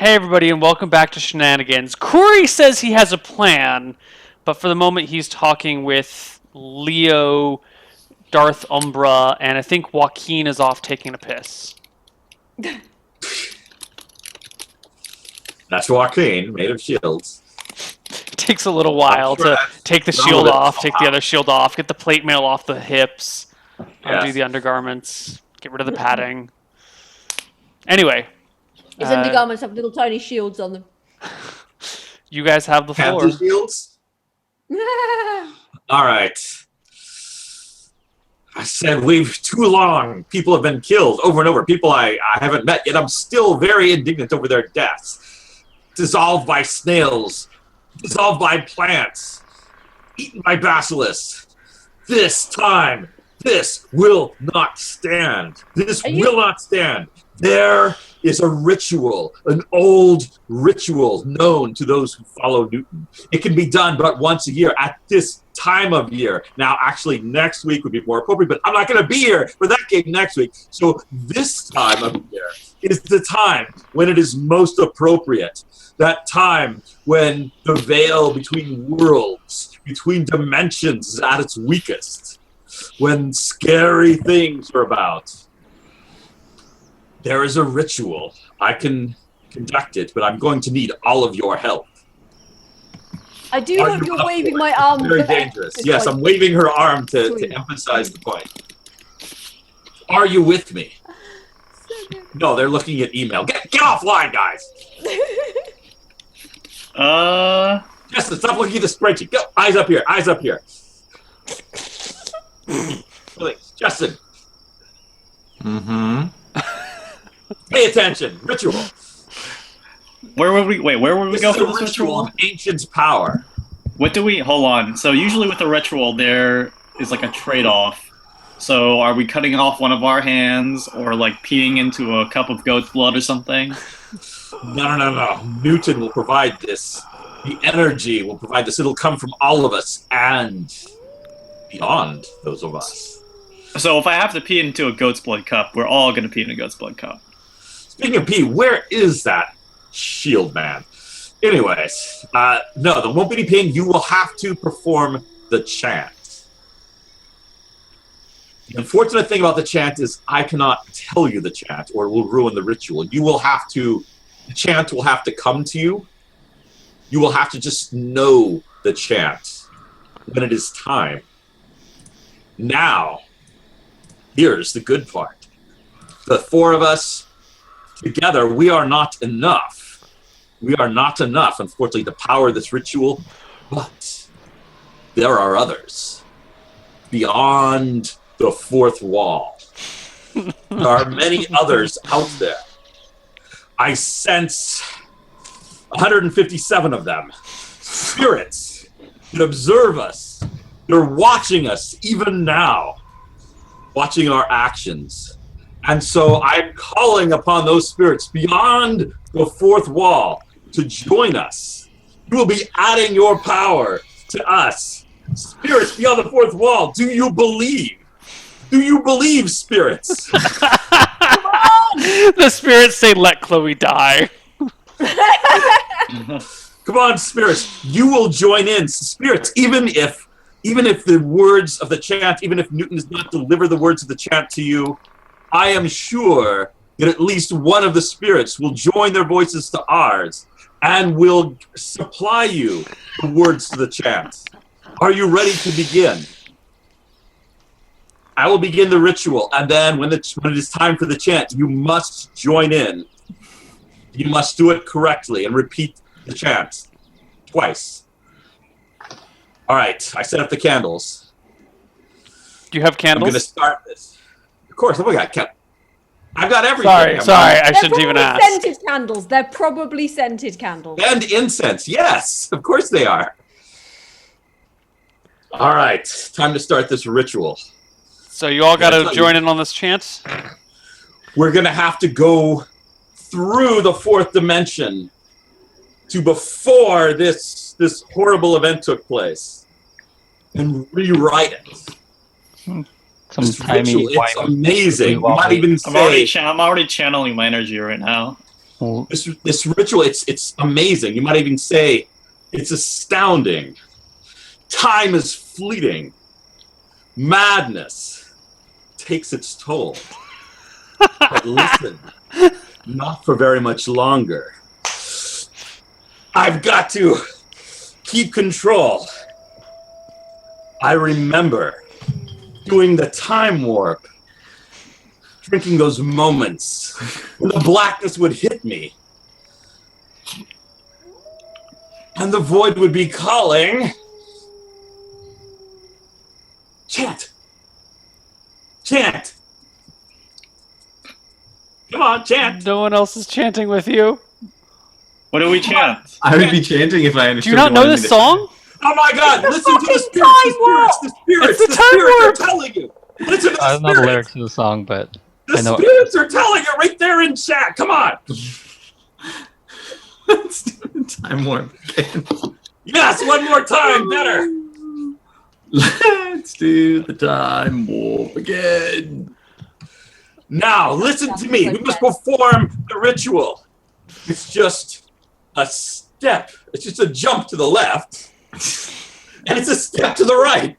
Hey everybody, and welcome back to Shenanigans. Corey says he has a plan, but for the moment he's talking with Leo, Darth Umbra, and I think Joaquin is off taking a piss. That's Joaquin, made of shields. It takes a little while to take the shield off, take the other shield off, get the plate mail off the hips, undo the undergarments, get rid of the padding. Anyway. His undergarments have little tiny shields on them. You guys have the floor. Panther shields? All right. I said we've too long. People have been killed over and over. People I haven't met yet. I'm still very indignant over their deaths. Dissolved by snails. Dissolved by plants. Eaten by basilisks. This time, this will not stand. This will not stand. There is a ritual, an old ritual known to those who follow Newton. It can be done but once a year at this time of year. Now, actually, next week would be more appropriate, but I'm not going to be here for that game next week. So this time of year is the time when it is most appropriate. That time when the veil between worlds, between dimensions is at its weakest. When scary things are about. There is a ritual. I can conduct it, but I'm going to need all of your help. I do hope you're waving my arm. Very dangerous. Yes, I'm waving her arm to emphasize the point. Are you with me? No, they're looking at email. Get offline, guys! Justin, stop looking at the spreadsheet. Go, eyes up here, eyes up here. Justin. Mm-hmm. Pay attention. Ritual. Where would we go for this ritual? Of ancient's power. What do we hold on? So usually with a ritual there is like a trade-off. So are we cutting off one of our hands or like peeing into a cup of goat's blood or something? No. Newton will provide this. The energy will provide this. It'll come from all of us and beyond those of us. So if I have to pee into a goat's blood cup, we're all going to pee in a goat's blood cup. Speaking of pee, where is that shield man? Anyways, no, there won't be any peeing. You will have to perform the chant. The unfortunate thing about the chant is I cannot tell you the chant or it will ruin the ritual. The chant will have to come to you. You will have to just know the chant when it is time. Now, here's the good part. The four of us together, we are not enough. We are not enough, unfortunately, to power this ritual. But there are others beyond the fourth wall. There are many others out there. I sense 157 of them. Spirits that observe us. They're watching us even now. Watching our actions. And so I'm calling upon those spirits beyond the fourth wall to join us. You will be adding your power to us. Spirits beyond the fourth wall, do you believe? Do you believe, spirits? The spirits say, let Chloe die. Come on, spirits. You will join in. Spirits, even if the words of the chant, even if Newton does not deliver the words of the chant to you, I am sure that at least one of the spirits will join their voices to ours and will supply you the words to the chant. Are you ready to begin? I will begin the ritual, and then when it is time for the chant, you must join in. You must do it correctly and repeat the chant twice. All right, I set up the candles. Do you have candles? I'm going to start this. Of course, I've got everything. Sorry, I shouldn't even ask. Scented candles. They're probably scented candles. And incense, yes, of course they are. All right, time to start this ritual. So you all got to join in on this chant? We're going to have to go through the fourth dimension to before this horrible event took place and rewrite it. Some tiny it's amazing. You might even say I'm already channeling my energy right now. Well, This ritual, it's amazing. You might even say it's astounding. Time is fleeting. Madness takes its toll. But listen, not for very much longer. I've got to keep control. I remember doing the time warp, drinking those moments when the blackness would hit me. And the void would be calling. Chant! Chant! Come on, chant! No one else is chanting with you. What do we chant? I would be chanting if I understood. Do you not know this song? Oh my god, listen to the fucking spirits, the spirits, It's the the time spirits are warp. telling you. Listen to the I don't know the spirits. lyrics to the song, but The I know. spirits are telling you right there in chat. Come on. Let's do the time warp again. Yes, one more time. Better. Let's do the time warp again. Now, listen to me. We must perform the ritual. It's just a step. It's just a jump to the left. And it's a step to the right.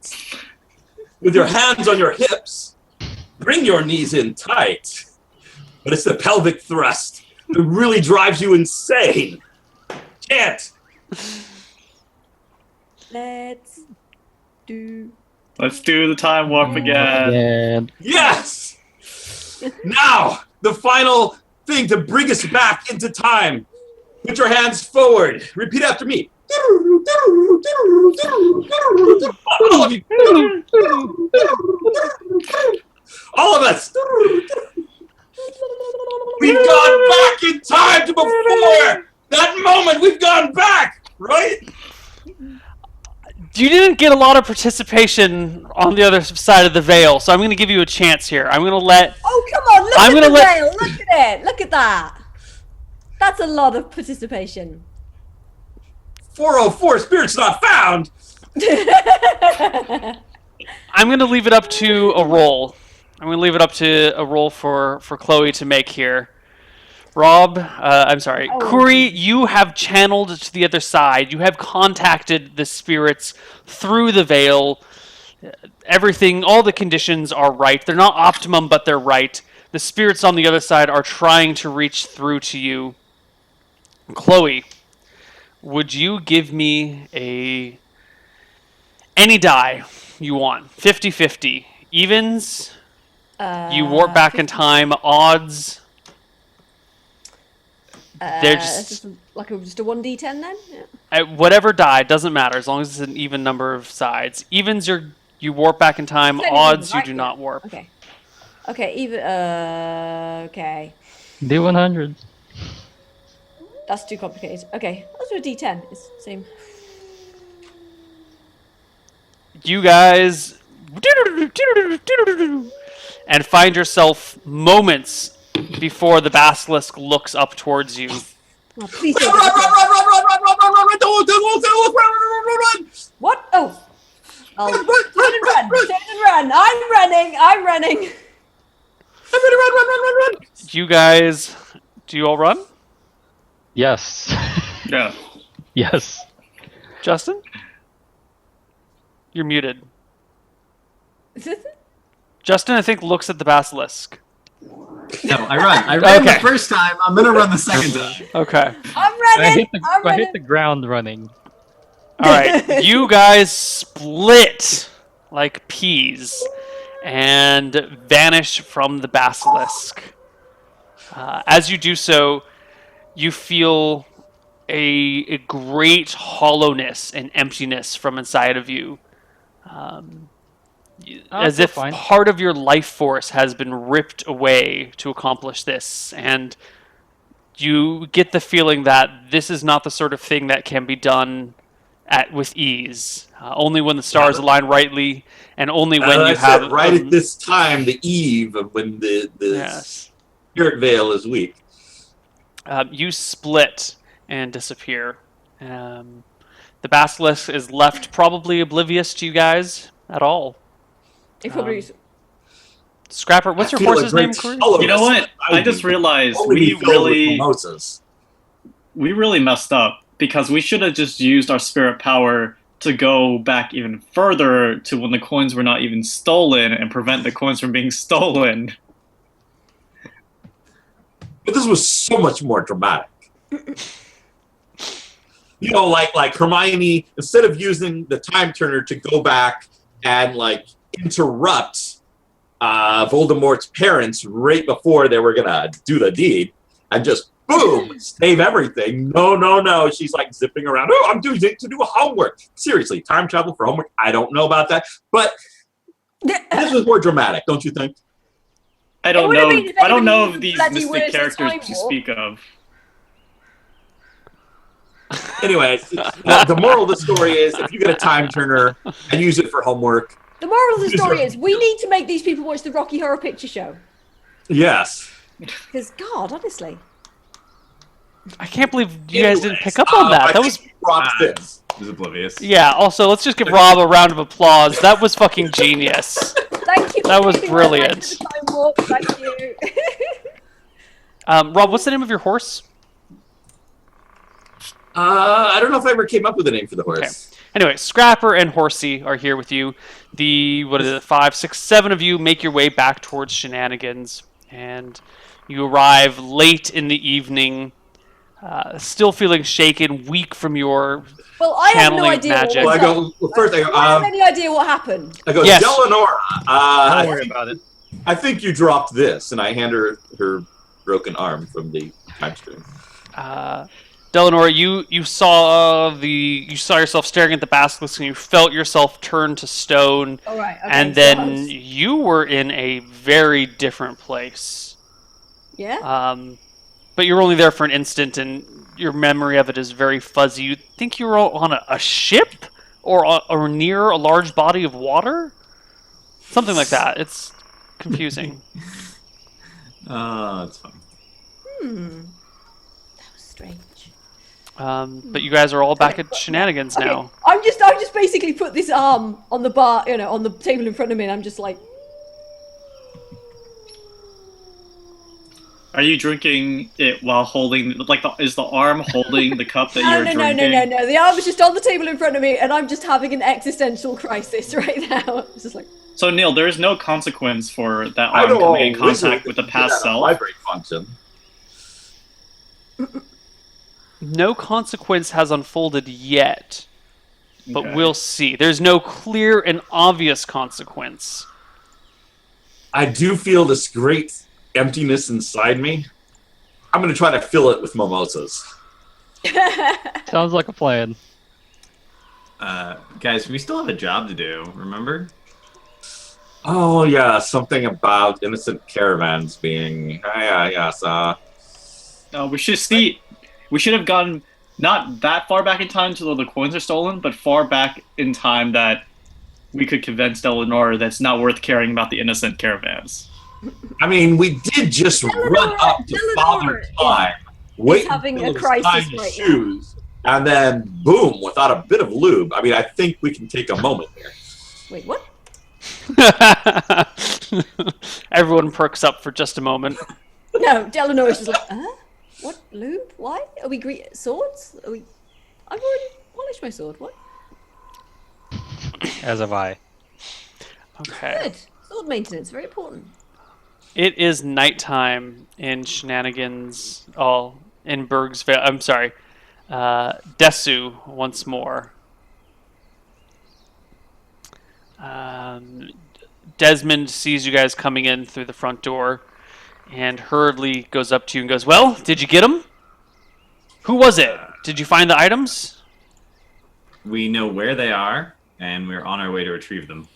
With your hands on your hips. Bring your knees in tight. But it's the pelvic thrust that really drives you insane. Chant. Let's do. Let's do the time warp again. And Yes! Now, the final thing to bring us back into time. Put your hands forward. Repeat after me. All of us. We've gone back in time to before that moment. We've gone back, right? You didn't get a lot of participation on the other side of the veil, so I'm going to give you a chance here. I'm going to let... Oh, come on, look I'm at gonna the let- veil. Look at it. Look at that. That's a lot of participation. 404 spirits not found. I'm going to leave it up to a roll. I'm going to leave it up to a roll for Chloe to make here. Rob, I'm sorry, Oh. Kuri, you have channeled to the other side. You have contacted the spirits through the veil. Everything, all the conditions are right. They're not optimum, but they're right. The spirits on the other side are trying to reach through to you. Chloe, would you give me any die you want? 50-50. Evens, you warp back in time. Odds, they're It's just... just a 1d10 then? Yeah. Whatever die, doesn't matter, as long as it's an even number of sides. Evens, you warp back in time. It's only Odds, evens, you right? do Yeah. not warp. Okay. Okay, even. Okay. D100. That's too complicated. Okay, let's do a d10. It's the same. You guys... and find yourself moments before the basilisk looks up towards you. Oh, please Run, don't. run, run, run, run, run, run, run, run, run, run, don't, run. What? Oh. Oh. Run, run, Turn and run. run. Turn and run. I'm running. I'm running. Everybody run, run, run, run, run. You guys... Do you all run? Yes. Yeah. Yes. Justin? You're muted. Justin, I think, looks at the basilisk. No, I run. I ran Okay. the first time. I'm gonna run the second time. Okay. I'm I running. hit the I'm I running. hit the ground running. All right. You guys split like peas and vanish from the basilisk. As you do so, you feel a great hollowness and emptiness from inside of you. As that's if fine. part of your life force has been ripped away to accomplish this. And you get the feeling that this is not the sort of thing that can be done with ease. Only when the stars align rightly, and only when you That's have... it, right at this time, the eve of when the Yes. spirit veil is weak. You split and disappear. The basilisk is left probably oblivious to you guys at all. It probably. Scrapper, what's I your feel a horse's great name, Corey? shallowness You know what? I inside just me. realized Only we be filled with really mimosas. messed up because we should have just used our spirit power to go back even further to when the coins were not even stolen and prevent the coins from being stolen. But this was so much more dramatic. You know, like Hermione, instead of using the time turner to go back and like interrupt Voldemort's parents right before they were gonna do the deed, and just boom, save everything. No. She's like zipping around. Oh, I'm doing it to do homework. Seriously, time travel for homework? I don't know about that, but this was more dramatic, don't you think? I don't would have know. been if I don't know anybody of these bloody mystic words characters time to warp. speak of. Anyway, the moral of the story is if you get a time turner and use it for homework, The moral of the story is we need to make these people watch the Rocky Horror Picture Show. yes. Because, God, honestly. I can't believe you guys didn't pick up on that. I That was... think Rob this. He was oblivious. Yeah, also, let's just give Rob a round of applause. That was fucking genius. Thank you. That was for giving me my brilliant. right to the time warp. Thank you. Rob, what's the name of your horse? I don't know if I ever came up with a name for the horse. Anyway, Scrapper and Horsey are here with you. What is it, 5, 6, 7 of you make your way back towards Shenanigans, and you arrive late in the evening, still feeling shaken, weak from your Well, I have no channeling idea magic. what Well, was I up. go well, first. Do I have any idea what happened? I go, Yes. Delanora. Don't worry about it. I think you dropped this, and I hand her broken arm from the time stream. Delanora, you saw yourself staring at the basilisk, and you felt yourself turn to stone, All right. Okay, and so then I was- you were in a very different place. yeah. But you were only there for an instant, and your memory of it is very fuzzy. You think you were on a ship, or near a large body of water, something like that. It's confusing. That's fun. That was strange. But you guys are all back at Shenanigans Okay, now. I've just basically put this arm on the bar, on the table in front of me, and I'm just like, Are you drinking it while holding, is the arm holding the cup that no, you're no, drinking? no. The arm is just on the table in front of me, and I'm just having an existential crisis right now. It's just like, So Neil, there is no consequence for that I arm know coming in a wizard contact with the can do past that on self. Library function. No consequence has unfolded yet, but Okay. we'll see. There's no clear and obvious consequence. I do feel this great emptiness inside me. I'm going to try to fill it with mimosas. Sounds like a plan. Guys, we still have a job to do, remember? Oh yeah, something about innocent caravans being. Yes. We should have gone not that far back in time till the coins are stolen, but far back in time that we could convince Delanora that's not worth caring about the innocent caravans. I mean, we did just run up to Father Time, wait having until a it was crisis time to right now. choose, and then boom, without a bit of lube. I mean, I think we can take a moment here. wait, what? Everyone perks up for just a moment. No, Delanora's just like, what? Lube? Why? Are we swords? Are we? I've already polished my sword. What? As have I. Okay. Good. Sword maintenance, very important. It is nighttime in Shenanigans. Oh, in Bergsville. I'm sorry. Desu once more. Desmond sees you guys coming in through the front door and hurriedly goes up to you and goes, "Well, did you get them? Who was it? Did you find the items?" We know where they are, and we're on our way to retrieve them.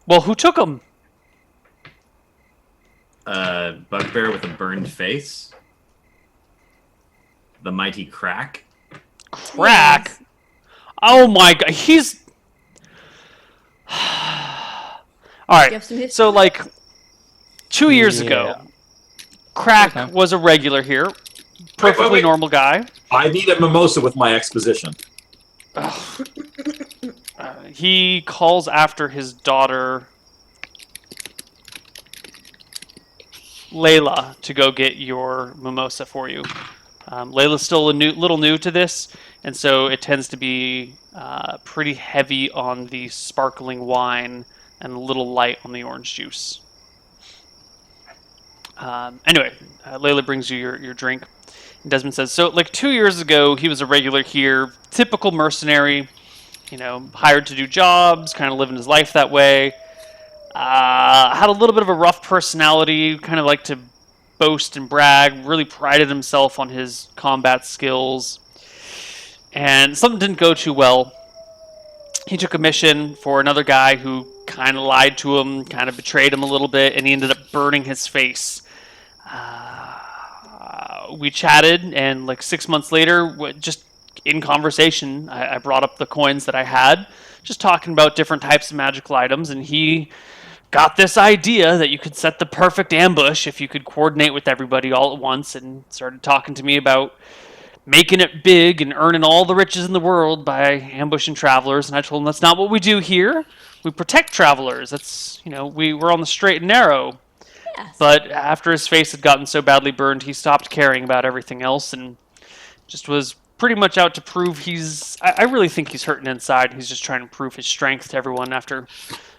"Well, who took them?" Bugbear with a burned face. The mighty Crack. Crack? Yes. Oh my god, he's... You Alright, have some history? so like 2 years ago, Yeah. Crack Okay. was a regular here, perfectly wait. normal guy. I need a mimosa with my exposition. He calls after his daughter Layla to go get your mimosa for you. Layla's still little new to this, and so it tends to be pretty heavy on the sparkling wine and a little light on the orange juice. Anyway, Layla brings you your drink. And Desmond says, so like 2 years ago, he was a regular here, typical mercenary, hired to do jobs, kind of living his life that way. Had a little bit of a rough personality, kind of liked to boast and brag, really prided himself on his combat skills. And something didn't go too well. He took a mission for another guy who kind of lied to him, kind of betrayed him a little bit, and he ended up burning his face. We chatted, and like 6 months later, just in conversation, I brought up the coins that I had, just talking about different types of magical items, and he got this idea that you could set the perfect ambush if you could coordinate with everybody all at once, and started talking to me about making it big and earning all the riches in the world by ambushing travelers. And I told him that's not what we do here. We protect travelers. That's, we're on the straight and narrow. Yes. But after his face had gotten so badly burned, he stopped caring about everything else and just was pretty much out to prove I really think he's hurting inside. He's just trying to prove his strength to everyone after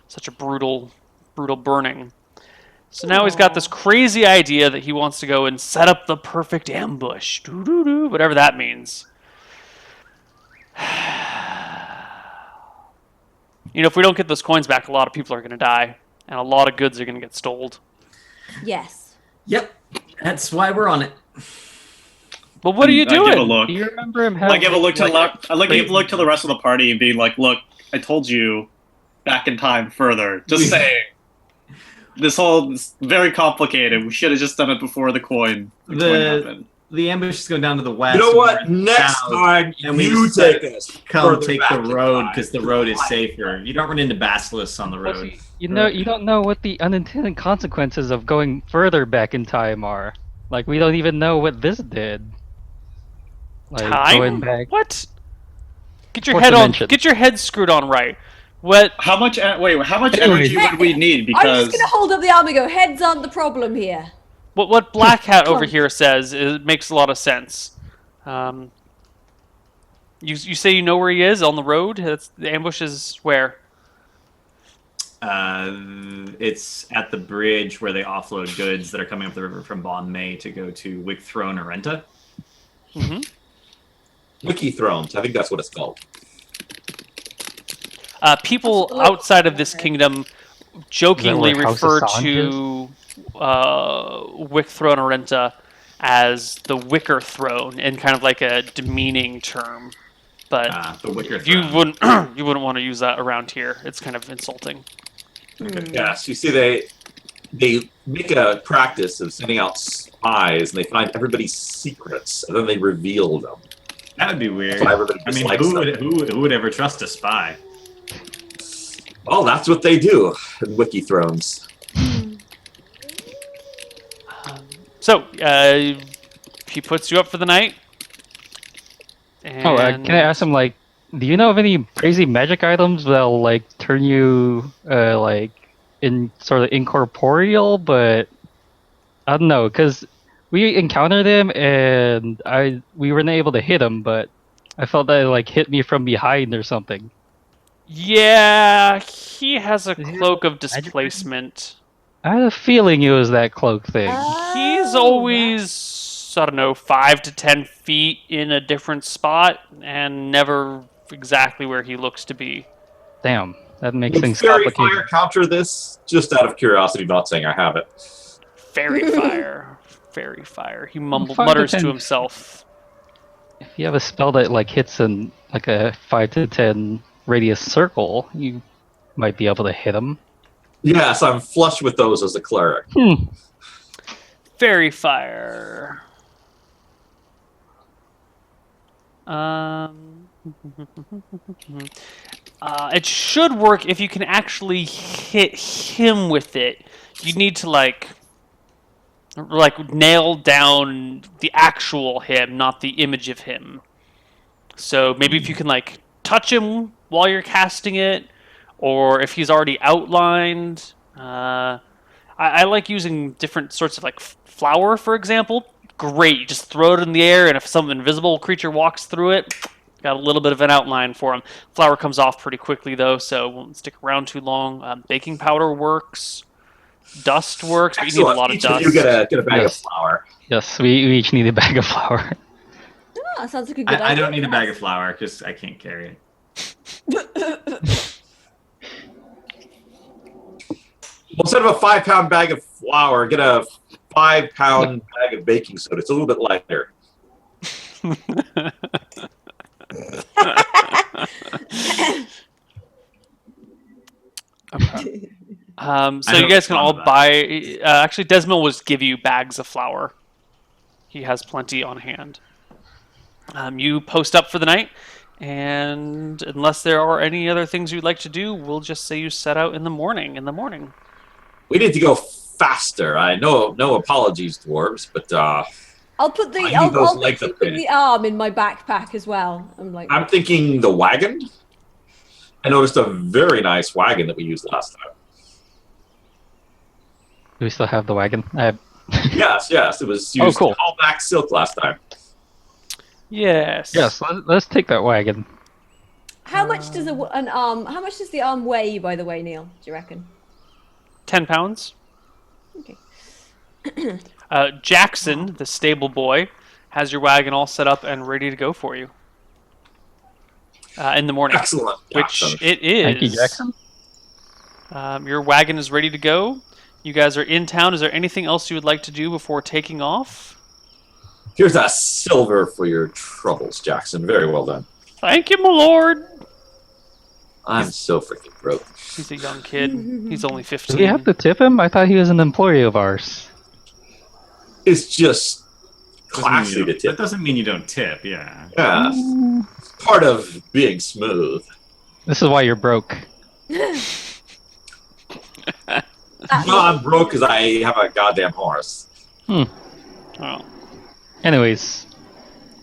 such a brutal burning. So now he's got this crazy idea that he wants to go and set up the perfect ambush. Whatever that means. If we don't get those coins back, a lot of people are going to die. And a lot of goods are going to get stolen. Yes. Yep. That's why we're on it. But what are you I give a doing? look. Do you remember him I having... give a look to give a look to the rest of the party and being like, "Look, I told you back in time further. Just saying. This is very complicated. We should have just done it before the coin happened." The ambush is going down to the west. You know what? Next time, and we you take us. come further take back the in road time. because the road is safer. You don't run into basilisks on the Well, road. see, you don't know what the unintended consequences of going further back in time are. Like, we don't even know what this did. Like, going Time? back... What? Get your Fourth head dimension. on. Get your head screwed on right. What? How much Anyways. energy would we need? I'm Because just gonna hold up the arm and go, heads aren't the problem here. What Black Hat over here says makes a lot of sense. You say you know where he is on the road? The ambush is where? It's at the bridge where they offload goods that are coming up the river from Bon May to go to Wick Throne or Renta. Mm-hmm. Wiki Thrones. I think that's what it's called. People That's outside of this kingdom jokingly Is that where House refer Assange to Wick Throne Orenta as the Wicker Throne in kind of like a demeaning term. But The Wicker you Throne. wouldn't want to use that around here. It's kind of insulting. Yes, you see, they make a practice of sending out spies, and they find everybody's secrets, and then they reveal them. That would be weird. That's why everybody I mean, dislikes who would ever trust a spy? Well, that's what they do in Wiki Thrones. So he puts you up for the night. And Oh, can I ask him, like, do you know of any crazy magic items that'll, like, turn you, like, in sort of incorporeal, but I don't know, because we encountered him and we weren't able to hit him, but I felt that it, like, hit me from behind or something. Yeah, he has a Does he cloak of have magic displacement. I had a feeling it was that cloak thing. He's Oh, always, I don't know, 5 to 10 feet in a different spot and never exactly where he looks to be. Damn, that makes Would things Fairy complicated. Fire counter this? Just out of curiosity, not saying I have it. Fairy fire. Fairy fire. He 5 to mutters to 10. himself. If you have a spell that, like, hits in, like, a 5 to 10 radius circle, you might be able to hit him. Yes, I'm flush with those as a cleric. Fairy fire. It should work if you can actually hit him with it. You need to like nail down the actual him, not the image of him. So maybe if you can like touch him while you're casting it, or if he's already outlined. I like using different sorts of like flour, for example. Great, you just throw it in the air, and if some invisible creature walks through it, got a little bit of an outline for them. Flour comes off pretty quickly though, so it won't stick around too long. Baking powder works. Dust works, but you need a lot of Each dust. of you get a bag Yes. of flour. Yes, we each need a bag of flour. Ah, sounds like a good idea. I don't need a bag of flour because I can't carry it. Well, instead of a 5-pound bag of flour, get a 5-pound bag of baking soda. It's a little bit lighter. Okay. So I you don't guys can all respond to that. buy. Actually, Desmond will just give you bags of flour. He has plenty on hand. You post up for the night, and unless there are any other things you'd like to do, we'll just say you set out in the morning. We need to go faster. I know, no apologies, dwarves, but I'll put the I need I'll those put legs the, up there. the arm in my backpack as well. I'm thinking the wagon. I noticed a very nice wagon that we used last time. Do we still have the wagon? Yes, it was Oh, used cool. all back silk last time. Yes. Yes, let's take that wagon. How much does an arm? How much does the arm weigh, by the way, Neil? Do you reckon? 10 pounds. Okay. Jackson, the stable boy, has your wagon all set up and ready to go for you in the morning. Excellent, Which Jackson. it is. Thank you, Jackson. Your wagon is ready to go. You guys are in town. Is there anything else you would like to do before taking off? Here's a silver for your troubles, Jackson. Very well done. Thank you, my lord. I'm so freaking broke. He's a young kid. He's only Do 15. we have to tip him? I thought he was an employee of ours. It's just Doesn't mean classy you to don't- tip. That doesn't mean you don't tip, yeah. Yeah, part of being smooth. This is why you're broke. No, I'm broke because I have a goddamn horse. Oh, Anyways,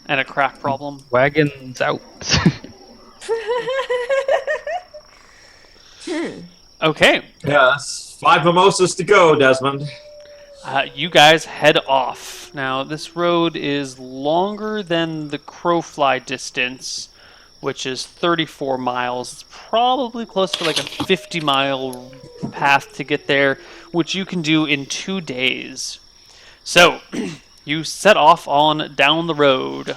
and a crack problem. wagon's out. Okay. Yes, 5 mimosas to go, Desmond. You guys head off. Now, this road is longer than the crowfly distance, which is 34 miles. It's probably close to like a 50-mile path to get there, which you can do in 2 days. So, you set off on down the road.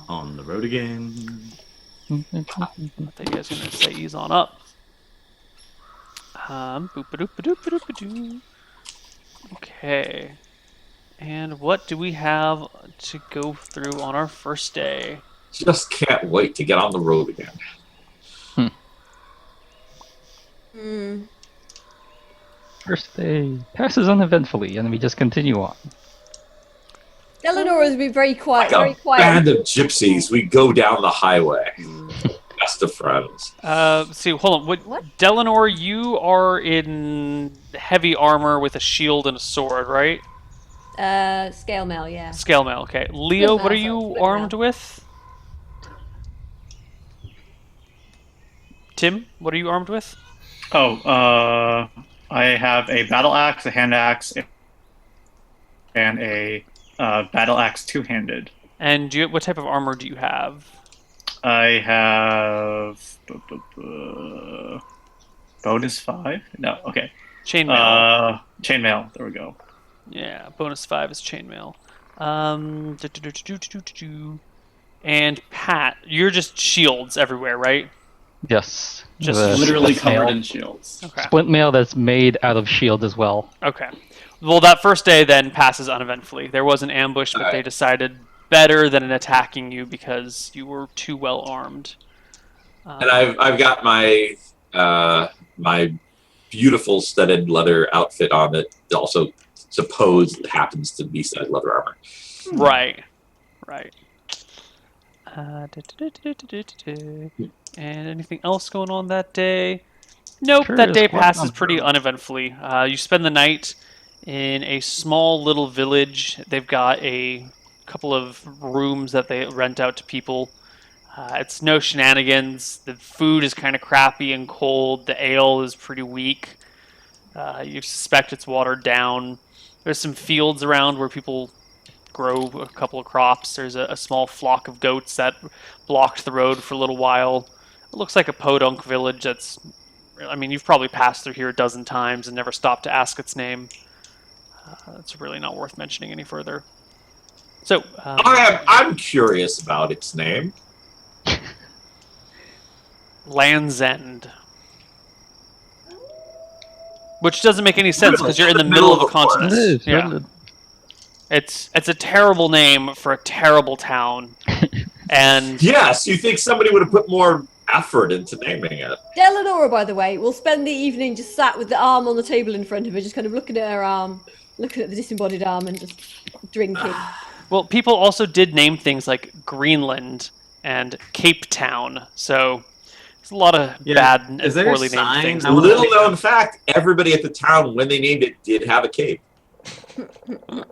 On the road again. I thought you guys were going to say ease on up. Boop-a-doop-a-doop-a-doop-a-doop-a-doo. Okay. And what do we have to go through on our first day? Just can't wait to get on the road again. First day passes uneventfully, and we just continue on. Eleanor has been very quiet. Like Very a quiet. band of gypsies, we go down the highway. Best of friends. See, hold on. What? Delanor, you are in heavy armor with a shield and a sword, right? Scale mail, yeah. Scale mail, okay. Leo, Split what are mail, you sorry, split armed mail. with? Tim, what are you armed with? I have a battle axe, a hand axe, and a battle axe two-handed. And what type of armor do you have? I have bonus 5. No, okay. Chainmail. Chainmail. There we go. Yeah, bonus 5 is chainmail. And Pat, you're just shields everywhere, right? Yes. Just The Literally splint covered mail. in shields. Okay. Splint mail that's made out of shield as well. Okay. Well, that first day then passes uneventfully. There was an ambush, but they Alright. decided better than attacking you because you were too well armed. And I've got my my beautiful studded leather outfit on that also supposed happens to be studded leather armor. Right. And anything else going on that day? Nope, Sure that is day quite passes pretty unheard uneventfully. You spend the night in a small little village. They've got a couple of rooms that they rent out to people. It's no shenanigans. The food is kind of crappy and cold. The ale is pretty weak. You suspect it's watered down. There's some fields around where people grow a couple of crops. There's a small flock of goats that blocked the road for a little while. It looks like a podunk village that's... I mean, you've probably passed through here a dozen times and never stopped to ask its name. It's really not worth mentioning any further. So, I'm curious about its name. Land's End. Which doesn't make any sense because you're in the middle of a continent. Yeah. It's a terrible name for a terrible town. And yes, you think somebody would have put more effort into naming it. Delanora, by the way, will spend the evening just sat with the arm on the table in front of her, just kind of looking at her arm, looking at the disembodied arm and just drinking. Well, people also did name things like Greenland and Cape Town, so there's a lot of bad and poorly named things. A little known fact, everybody at the town, when they named it, did have a cape. Do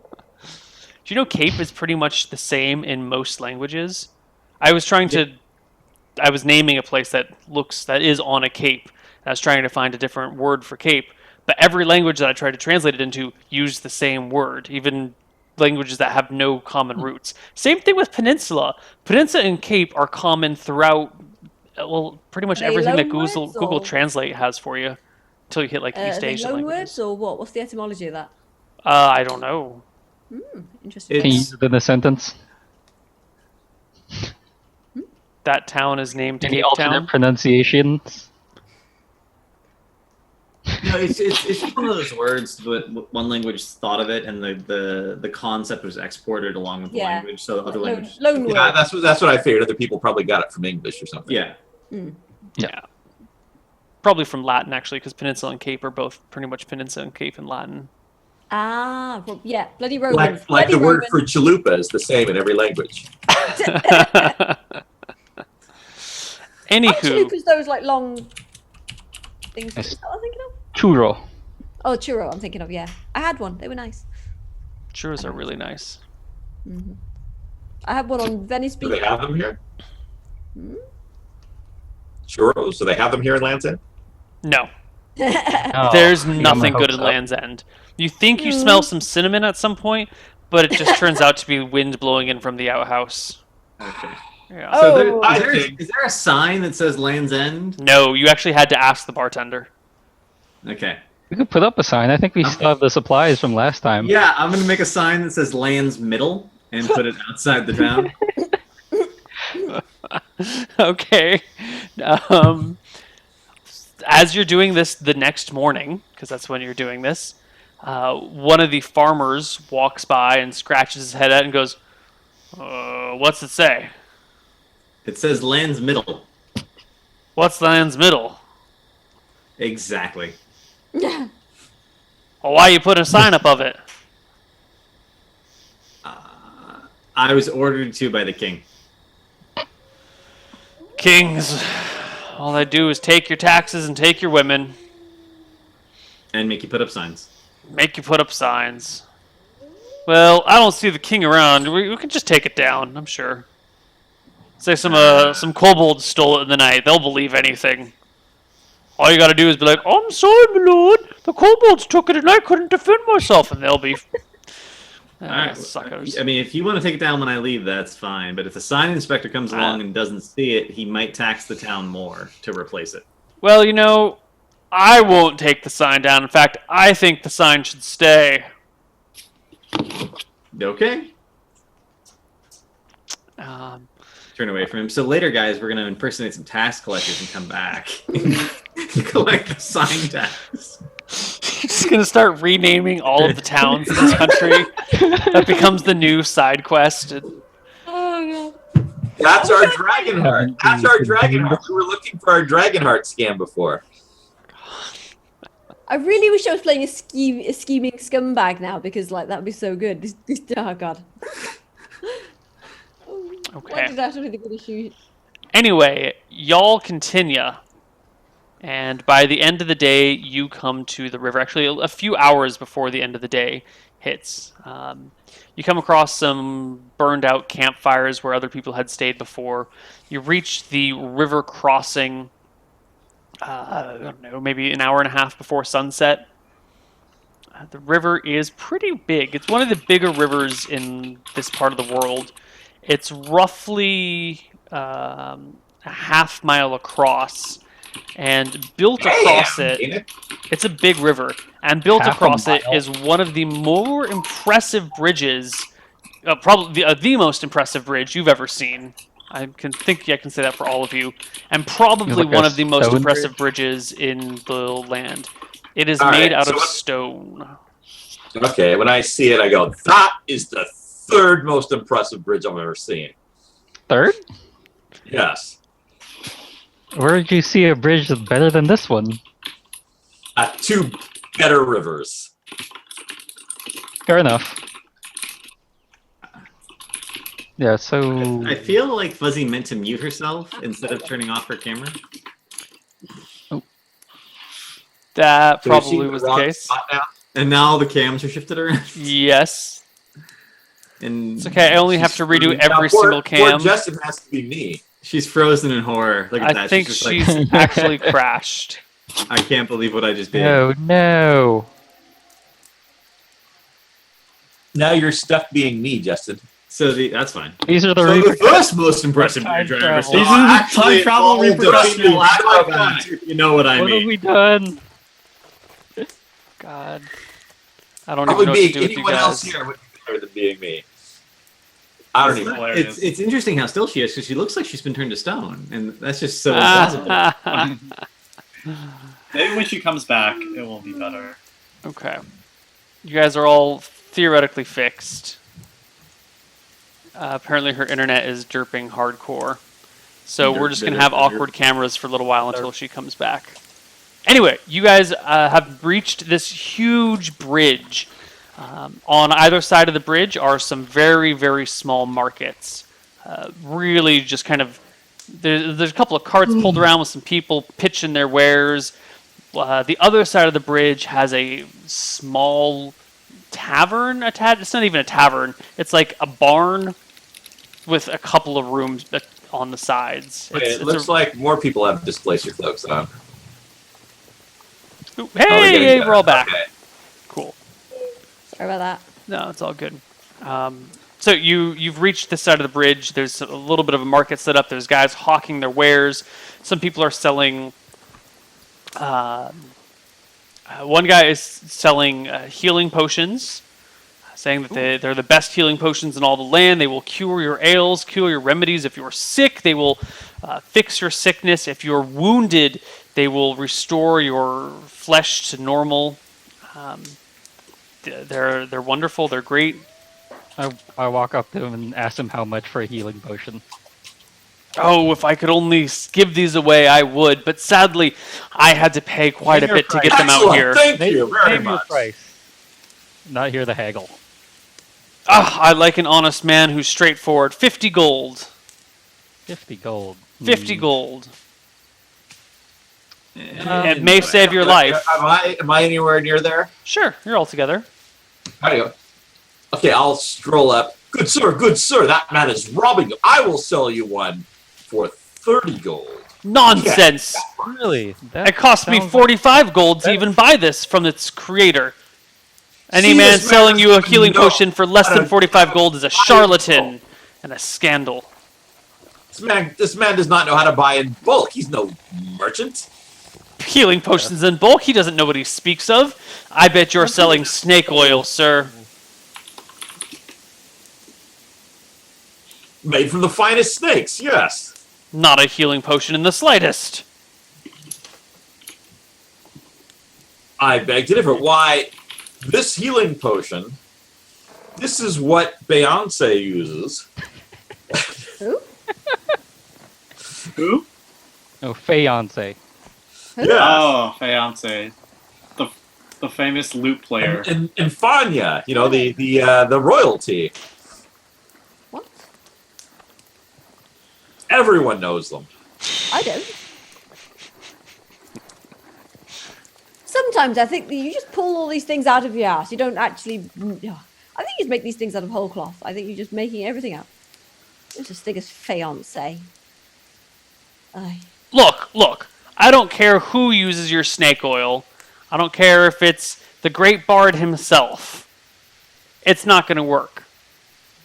you know cape is pretty much the same in most languages? I was naming a place that is on a cape. I was trying to find a different word for cape, but every language that I tried to translate it into used the same word, even languages that have no common roots. Same thing with peninsula. Peninsula and cape are common throughout, well, pretty much everything that Google Translate has for you, until you hit like East Asian loan languages. words or what? What's the etymology of that? I don't know. Interesting. Can you use it in a sentence? That town is named Any Cape alternate Town. pronunciations? No, it's just one of those words that one language thought of it, and the concept was exported along with the language, so other languages. Loan word. Yeah, that's what I figured. Other people probably got it from English or something. Yeah. Yeah. Probably from Latin, actually, because peninsula and cape are both pretty much peninsula and cape in Latin. Ah, well, yeah, bloody Romans. Like bloody the word Romans. for chalupa is the same in every language. Anywho, Chalupas, those like long things. Yes. Is that what I'm thinking of? Churro. Oh, churro, I'm thinking of, yeah. I had one. They were nice. churros are really nice. I had one on Venice Do Beach. they have them here? Churros? Do they have them here in Land's End? No, Oh, there's yeah, nothing my good in hopes up. Land's End. You think you smell some cinnamon at some point, but it just turns out to be wind blowing in from the outhouse. Okay. Yeah. Oh. So I there, think- is there a sign that says Land's End? No, you actually had to ask the bartender. Okay. We could put up a sign. I think we still have the supplies from last time. Yeah, I'm gonna make a sign that says Land's Middle and put it outside the town. Okay. As you're doing this the next morning, because that's when you're doing this, one of the farmers walks by and scratches his head out and goes, what's it say? It says Land's Middle. What's Land's Middle? Exactly. Well, why you put a sign up of it? I was ordered to by the king. Kings, all they do is take your taxes and take your women, And make you put up signs. make you put up signs. Well, I don't see the king around. We can just take it down, I'm sure. Say some kobolds stole it in the night. They'll believe anything. All you gotta do is be like, I'm sorry, my lord. The kobolds took it and I couldn't defend myself. And they'll be Alright. suckers. I mean, if you want to take it down when I leave, that's fine. But if the sign inspector comes along and doesn't see it, he might tax the town more to replace it. Well, you know, I won't take the sign down. In fact, I think the sign should stay. Okay. Um, Turn away from him. So later, guys, we're going to impersonate some tax collectors and come back. Collect the sign tax. just gonna start renaming all of the towns in this country. That becomes the new side quest. Oh, God. That's our Dragonheart. That's our Dragonheart. We were looking for our Dragonheart scam before. I really wish I was playing a scheming scumbag now because like that would be so good. Oh God. Why Okay. did I have to really good issue? Anyway, y'all continue. And by the end of the day, you come to the river. Actually, a few hours before the end of the day hits. You come across some burned out campfires where other people had stayed before. You reach the river crossing, I don't know, maybe an hour and a half before sunset. The river is pretty big. It's one of the bigger rivers in this part of the world. It's roughly a half-mile across, and built across Damn, it, ain't it? it's a big river, and built Half a across it mile? is one of the more impressive bridges, probably the most impressive bridge you've ever seen. I can say that for all of you, and probably Like one a of the most stone impressive bridge? bridges in the land. It is All made right, out so of what- stone. Okay, when I see it, I go, that is the third most impressive bridge I've ever seen. Third? Yes. Where did you see a bridge that's better than this one? Two better rivers. Fair enough. Yeah, so I feel like Fuzzy meant to mute herself instead of turning off her camera. That So we've probably seen was the wrong case. spot now? And now the cams are shifted around. Yes. And It's okay. I only have to redo every single Poor cam. Justin has to be me. she's frozen in horror. Look at I that. think she's she's just like, actually crashed. I can't believe what I just did. no, no. Now you're stuck being me, Justin. So that's fine. These are the So the repercussions. first most impressive Time bridge I ever travel. saw. These are the actually time travel involved a repercussions. female How do I acrobat, find? if you know what I What have mean. we done? God. I don't Probably even know what to being do with you anyone else guys. here would be better than being me. I don't even. Hilarious. It's interesting how still she is because she looks like she's been turned to stone, and that's just so Ah. implausible. Maybe when she comes back, it will be better. Okay. You guys are all theoretically fixed. Apparently her internet is derping hardcore. So we're just going to have awkward cameras for a little while until she comes back. Anyway, you guys have reached this huge bridge. On either side of the bridge are some very, very small markets. Really just kind of... There's a couple of carts pulled around with some people pitching their wares. The other side of the bridge has a small tavern attached. It's not even a tavern. It's like a barn with a couple of rooms on the sides. It looks like more people have displacer cloaks on. Ooh, Oh, they're getting hey, better. we're all back. Okay. Cool. Sorry about that. No, it's all good. So you've reached this side of the bridge. There's a little bit of a market set up. There's guys hawking their wares. Some people are selling. One guy is selling healing potions, saying that they're the best healing potions in all the land. They will cure your ails, cure your remedies. If you're sick, they will fix your sickness. If you're wounded, they will restore your flesh to normal. They're wonderful. They're great. I walk up to him and ask him how much for a healing potion. Oh, if I could only give these away, I would. But sadly, I had to pay quite a Name your bit to get them out Excellent. here. Thank you very Name your much. price. Not here to haggle. I like an honest man who's straightforward. 50 gold. 50 gold. 50 gold. And It may save your life. Am I anywhere near there? Sure, you're all together. How do you? Okay, I'll stroll up. Good sir, that man is robbing you. I will sell you one for 30 gold. Nonsense! Really? It cost me sounds 45 gold to even buy this from its creator. Any See, man this man selling you a doesn't healing know potion for less how than to 45 gold is a buy charlatan and a scandal. This man does not know how to buy in bulk. He's no merchant. Healing potions in bulk? He doesn't know what he speaks of. I bet you're selling snake oil, sir. Made from the finest snakes, yes. Not a healing potion in the slightest. I beg to differ. Why, this healing potion, this is what Beyonce uses. Who? Who? Oh, fiance. Yeah. Oh, fiance, the famous lute player. And Fanya, you know, the royalty. What? Everyone knows them. I don't. Sometimes I think that you just pull all these things out of your ass. You don't actually. I think you just make these things out of whole cloth. I think you're just making everything up. There's this thing as fiance. Aye. Look. I don't care who uses your snake oil. I don't care if it's the the great bard himself, it's not going to work.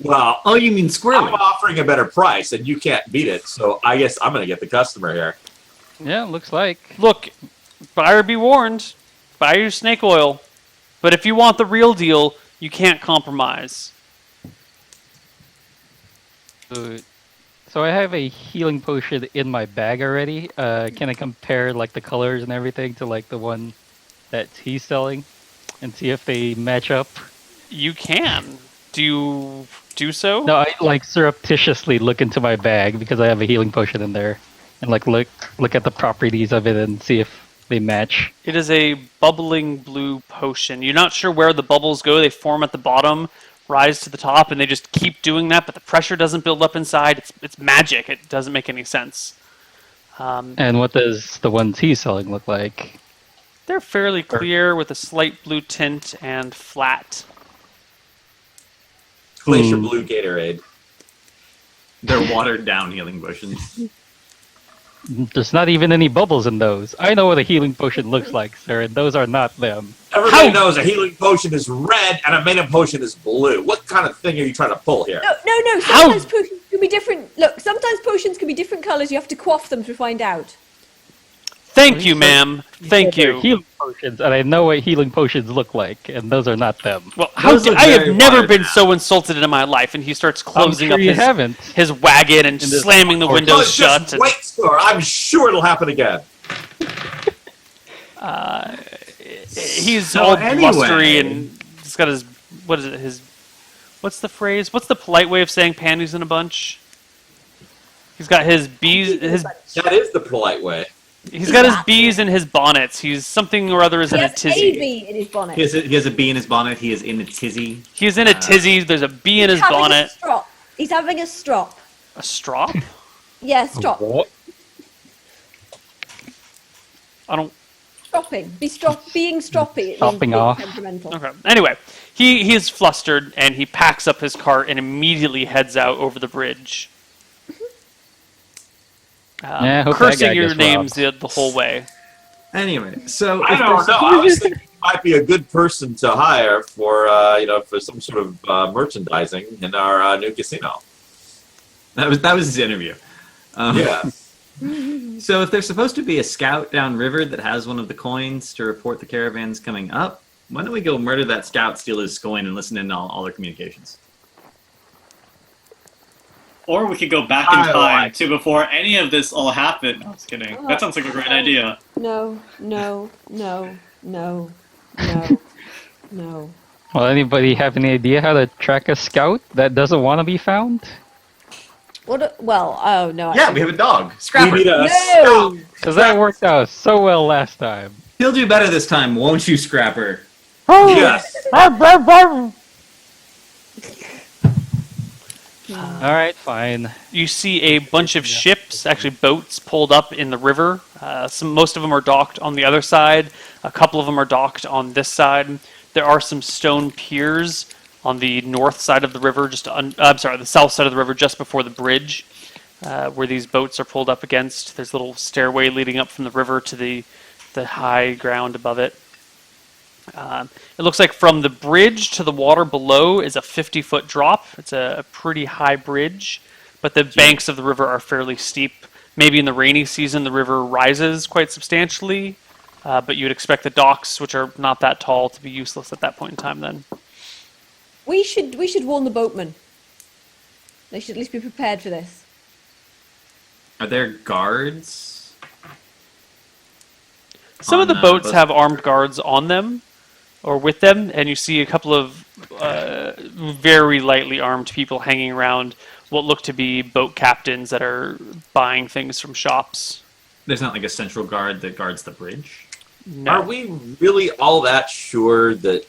Well, Oh, you mean Squirrely? I'm offering a better price, and you can't beat it. So I guess I'm going to get the customer here. Yeah, looks like. Look, buyer be warned. Buy your snake oil. But if you want the real deal, you can't compromise. So I have a healing potion in my bag already. Can I compare like the colors and everything to like the one that he's selling, and see if they match up? You can. Do you do so? No, I like surreptitiously look into my bag because I have a healing potion in there, and like look at the properties of it and see if they match. It is a bubbling blue potion. You're not sure where the bubbles go. They form at the bottom, rise to the top, and they just keep doing that, but the pressure doesn't build up inside. It's magic. It doesn't make any sense. And what does the ones he's selling look like? They're fairly clear with a slight blue tint and flat. Glacier Blue Gatorade. They're watered down healing potions. There's not even any bubbles in those. I know what a healing potion looks like, sir, and those are not them. Everybody knows a healing potion is red and a mana potion is blue. What kind of thing are you trying to pull here? No. Sometimes potions can be different. Look, sometimes potions can be different colours. You have to quaff them to find out. Thank you, ma'am. Thank They're you. healing potions, and I know what healing potions look like, and those are not them. Well, Those look I have very never watered been down. so insulted in my life. And he starts closing sure up you haven't. his wagon and this- slamming the Oh, windows just shut. And, wait, sir. I'm sure it'll happen again. he's So all anyway- blustery and he's got his what's the phrase? What's the polite way of saying panties in a bunch? He's got his bees. That is the polite way. He's got his bees in his bonnets. He's something or other is He in a has a tizzy. bee in his bonnet. He has a bee in his bonnet. He is in a tizzy. He's in a tizzy. There's a bee in his He's having bonnet. a strop. He's having a strop. A strop? Yeah, strop. What? I don't. Stropping. Being stroppy. It means Stopping being off. temperamental. Okay. Anyway, he is flustered and he packs up his cart and immediately heads out over the bridge. Yeah, I hope that cursing guy your gets names robbed. the whole way. Anyway, so I if don't there's- know. I was thinking he might be a good person to hire for for some sort of merchandising in our new casino. that was his interview. Yeah. So if there's supposed to be a scout downriver that has one of the coins to report the caravans coming up, why don't we go murder that scout, steal his coin, and listen in on all their communications? Or we could go back in I time like to before any of this all happened. No, I was kidding. That sounds like a great idea. No. Well, anybody have any idea how to track a scout that doesn't want to be found? Oh no. Yeah, we have a dog. We Scrapper. need a No! scout. Because that worked out so well last time. He'll do better this time, won't you, Scrapper? Yes. Alright, fine. You see a bunch of ships, actually boats, pulled up in the river. Most of them are docked on the other side. A couple of them are docked on this side. There are some stone piers on the north side of the river, the south side of the river, just before the bridge, where these boats are pulled up against. There's a little stairway leading up from the river to the high ground above it. It looks like from the bridge to the water below is a 50-foot drop. It's a pretty high bridge, but the banks of the river are fairly steep. Maybe in the rainy season the river rises quite substantially, but you'd expect the docks, which are not that tall, to be useless at that point in time then. We should warn the boatmen. They should at least be prepared for this. Are there guards? Some of the On, boats boats. have armed guards on them or with them, and you see a couple of very lightly armed people hanging around what look to be boat captains that are buying things from shops. There's not like a central guard that guards the bridge. No. Are we really all that sure that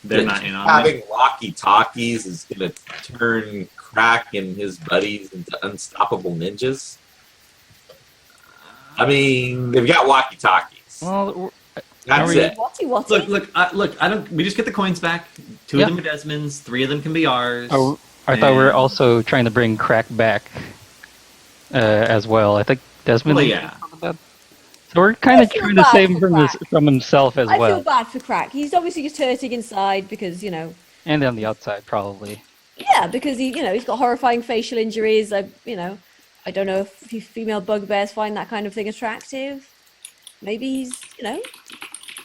They're that not in on it. having walkie-talkies is going to turn Crack and his buddies into unstoppable ninjas? I mean, they've got walkie-talkies. Well, That's it. Whatty. Look. I don't. We just get the coins back. Two Yeah. of them are Desmond's. 3 of them can be ours. oh, I thought we were And- also trying to bring Crack back as well. I think Desmond. Well, yeah. So we're kind I of feel trying to bad save him for from Crack. from himself as I well, feel bad for Crack. He's obviously just hurting inside because, and on the outside probably. yeah, because he's got horrifying facial injuries. I don't know if female bugbears find that kind of thing attractive. Maybe he's,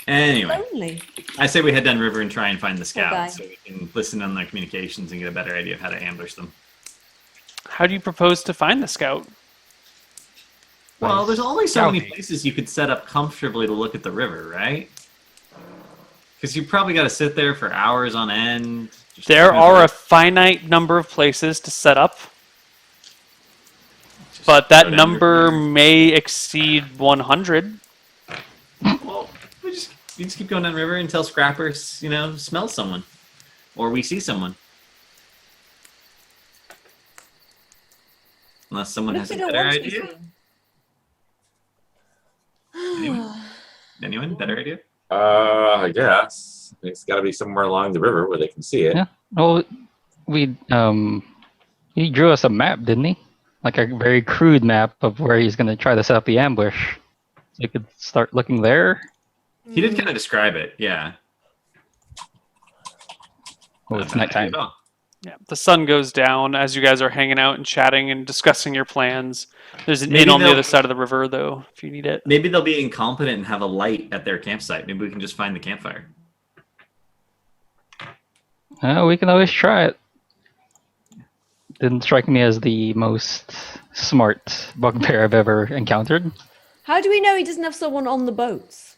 Anyway, lonely. I say we head downriver and try and find the guy. scouts so we can listen on their communications and get a better idea of how to ambush them. How do you propose to find the scout? Well, there's only so many Scouting. places you could set up comfortably to look at the river, right? Because you probably got to sit there for hours on end. just There looking at are the a finite number of places to set up, just but go that down number river. may exceed 100. Well, we just keep going down river until Scrapper, smells someone, or we see someone. Unless someone What has if a they don't better want to be idea. seen? Anyone? Better idea? I guess it's got to be somewhere along the river where they can see it. Yeah. Well, he drew us a map, didn't he? Like a very crude map of where he's going to try to set up the ambush. So you could start looking there. He did kind of describe it, yeah. Oh, it's Not a bad nighttime. idea at all. Yeah, the sun goes down as you guys are hanging out and chatting and discussing your plans. There's an Maybe inn on the they'll- other side of the river, though, if you need it. Maybe they'll be incompetent and have a light at their campsite. Maybe we can just find the campfire. We can always try it. Didn't strike me as the most smart bugbear I've ever encountered. How do we know he doesn't have someone on the boats?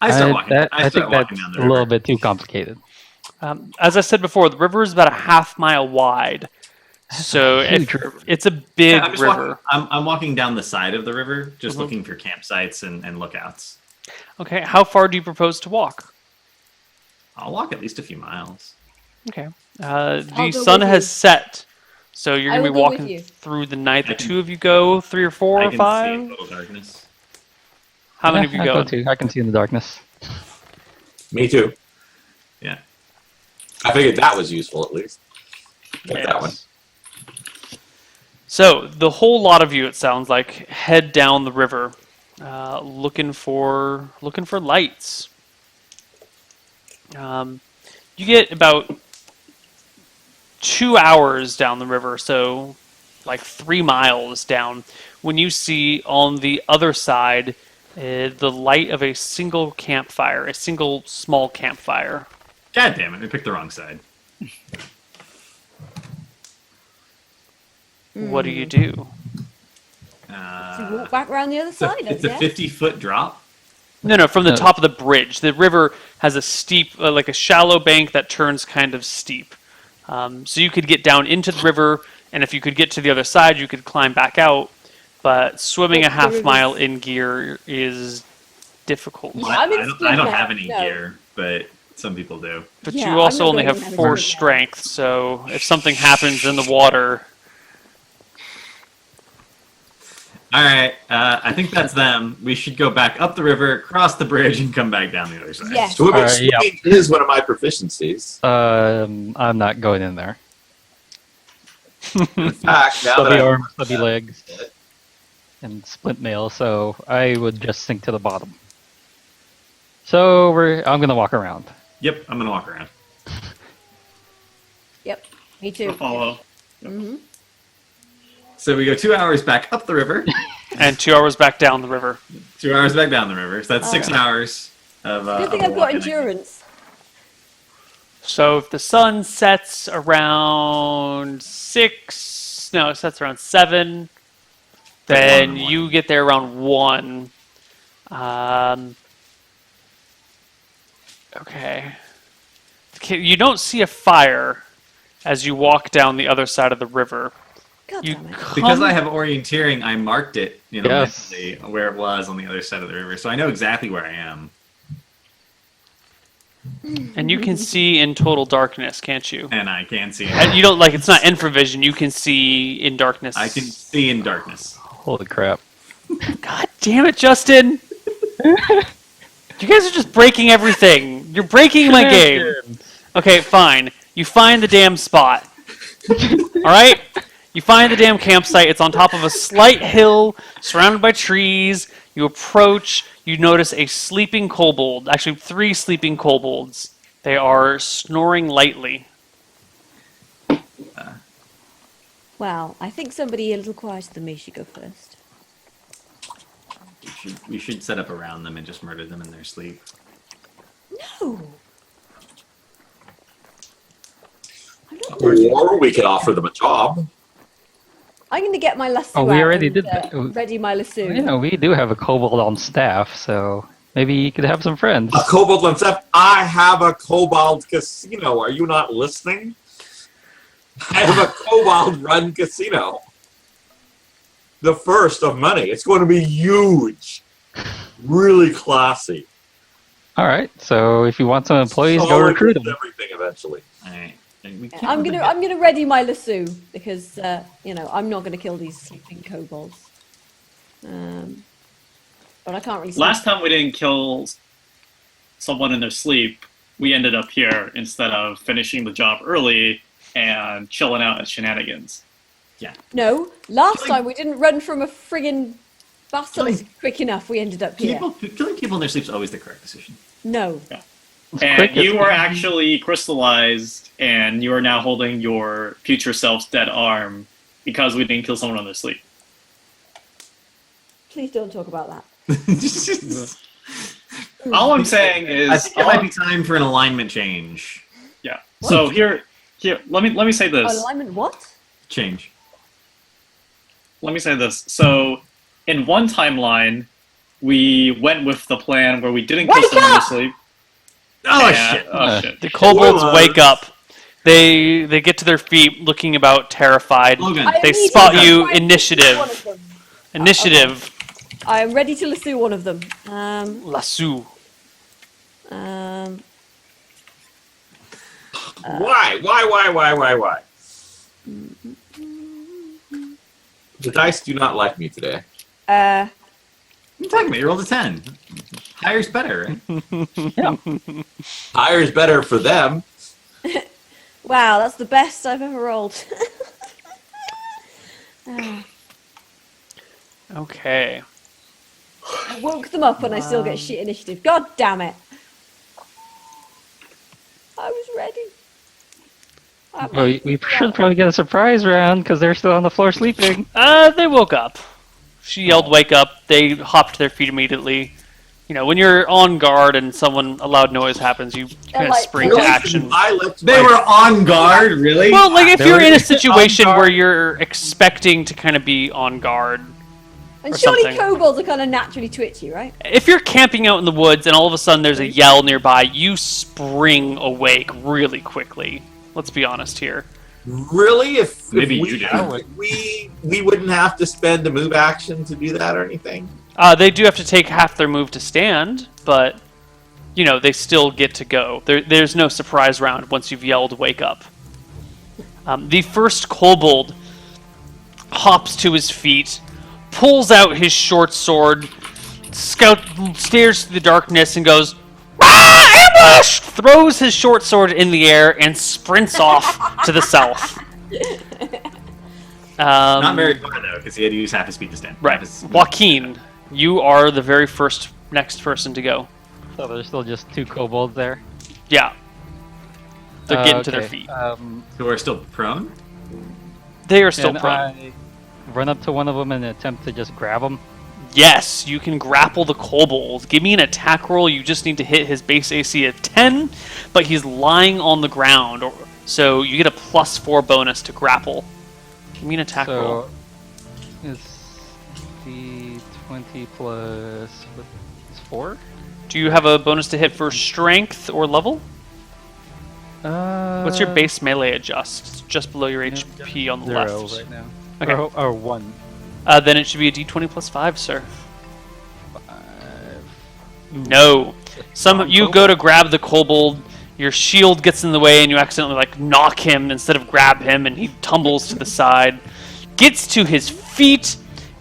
I start walking. I think walking that's down the a river. little bit too complicated. As I said before, the river is about a half-mile wide, so Huge river. it's a big Yeah, I'm just river. walking. I'm walking down the side of the river, just Mhm. looking for campsites and lookouts. Okay, how far do you propose to walk? I'll walk at least a few miles. Okay. I'll The go sun with has you. set, so you're I going to be will go with walking you. through the night. The I can- two of you go, 3 or 4 I or can 5? see in total darkness. How many of you I go? too. I can see in the darkness. Me too. Yeah. I figured that was useful at least. Get that one. Yes. So the whole lot of you, it sounds like, head down the river, looking for lights. You get about 2 hours down the river, so like 3 miles down, when you see on the other side the light of a single campfire, a single small campfire. God damn it! We picked the wrong side. What do you do? So walk back around the other It's a, side, I it's a guess. 50-foot drop. No, from the No. top of the bridge. The river has a steep, like a shallow bank that turns kind of steep. So you could get down into the river, and if you could get to the other side, you could climb back out. But swimming But a the half river's- mile in gear is difficult. Yeah, I, I'm in I don't sprint have now. any No. gear, but some people do. But Yeah, you also I'm not only going have in and 4 swim. strength, so if something happens in the water, All right, I think that's them. We should go back up the river, cross the bridge, and come back down the other side. Yes. Swimming, Alright, yeah. swimming is one of my proficiencies. I'm not going in there. In fact, now that Stubby I arms, stubby legs, and splint mail, so I would just sink to the bottom. So I'm gonna walk around. Yep, I'm gonna walk around. Yep, me too. I'll follow. hmm So we go 2 hours back up the river, and 2 hours back down the river. 2 hours back down the river. So that's 6 Alright. hours of. Good thing of I've got walking. endurance. So if the sun sets around 6, no, it sets around 7, then 1 in the you get there around 1. Okay. You don't see a fire as you walk down the other side of the river. God You damn it. Because come- I have orienteering, I marked it, Yes. mentally where it was on the other side of the river, so I know exactly where I am. and you can see in total darkness, can't you? And I can see. And you don't it's not infravision. You can see in darkness. I can see in darkness. Holy crap! God damn it, Justin! You guys are just breaking everything. You're breaking my game. Okay, fine. You find the damn spot. All right. You find the damn campsite. It's on top of a slight hill, surrounded by trees. You approach. You notice a sleeping kobold. Actually, 3 sleeping kobolds. They are snoring lightly. Well, I think somebody a little quieter than me should go first. We should set up around them and just murder them in their sleep. No. I'm not Or we could offer them a job. I'm going to get my lasso Oh, we out already and, did that. ready my lasso. You know, we do have a kobold on staff, so maybe you could have some friends. A kobold on staff. I have a kobold casino. Are you not listening? I have a kobold-run casino. The first of many. It's going to be huge. Really classy. All right, so if you want some employees, go Solid recruit with them. everything eventually. All right. We can't I'm let them gonna ready my lasso because I'm not gonna kill these sleeping kobolds. But I can't really. Last time we didn't kill someone in their sleep, we ended up here instead of finishing the job early and chilling out at Shenanigans. No, last time we didn't run from a friggin' basilisk quick enough. We ended up here. Killing people in their sleep is always the correct decision. No. And quick you as- were actually crystallized, and you are now holding your future self's dead arm because we didn't kill someone in their sleep. Please don't talk about that. All I'm saying is, I think it might be time for an alignment change. yeah. So here, let me say this. Alignment what? Change. Let me say this. So, in one timeline, we went with the plan where we didn't kill Wake someone in up! sleep. Oh, and- shit. Oh shit! The kobolds Spoilers. wake up. They get to their feet, looking about terrified. Logan. I They need spot to you. try and Initiative. lasso one of them. Initiative. I am ready to lasso one of them. Lasso. Why? The dice do not like me today. What are you talking about? You rolled a 10. Higher's better, right? Higher is better for them. Wow, that's the best I've ever rolled. Okay. I woke them up and I still get shit initiative. God damn it. I was ready. Well, we should probably get a surprise round because they're still on the floor sleeping. They woke up. She yelled, "Wake up!" They hopped to their feet immediately. You know, when you're on guard and a loud noise happens, you kind of like- spring to Really? action. I left They my- were on guard, really? Well, like if They you're were in a on situation guard. where you're expecting to kind of be on guard, And or surely something. kobolds are kind of naturally twitchy, right? if you're camping out in the woods and all of a sudden there's a yell nearby, you spring awake really quickly. Let's be honest here. Really? If Maybe we, you do. we wouldn't have to spend a move action to do that or anything? They do have to take half their move to stand, but you know they still get to go. There's no surprise round once you've yelled "wake up." The first kobold hops to his feet, pulls out his short sword, stares through the darkness, and goes, "Ah, ambush!" Throws his short sword in the air and sprints off to the south. Not very far, though, because he had to use half his speed to stand. Right. Half his- Joaquin, you are the very next person to go. So there's still just 2 kobolds there. Yeah. They're getting to their Okay, feet. Who are still prone? They are still Can prone. I run up to one of them and attempt to just grab him? Yes, you can grapple the kobold. Give me an attack roll. You just need to hit his base AC at 10, but he's lying on the ground, so you get a +4 bonus to grapple. Give me an attack roll. So it's D20 plus what's 4? Do you have a bonus to hit for strength or level? What's your base melee adjust? It's just below your HP on the 0 left. right now. Okay. Or 1. Then it should be a D20 plus 5, sir. No. You go to grab the kobold, your shield gets in the way, and you accidentally knock him instead of grab him, and he tumbles to the side, gets to his feet,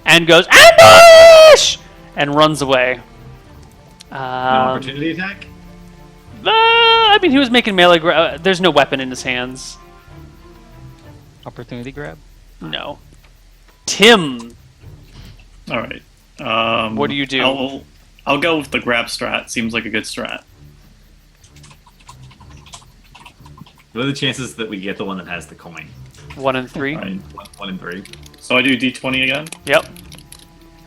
and goes ambush, and runs away. No opportunity attack? I mean, he was making melee. There's no weapon in his hands. Opportunity grab? No. Tim, All right. what do you do? I'll go with the grab strat. Seems like a good strat. What are the chances that we get the one that has the coin? 1 and 3. All right. 1 and 3. So I do D20 again. Yep.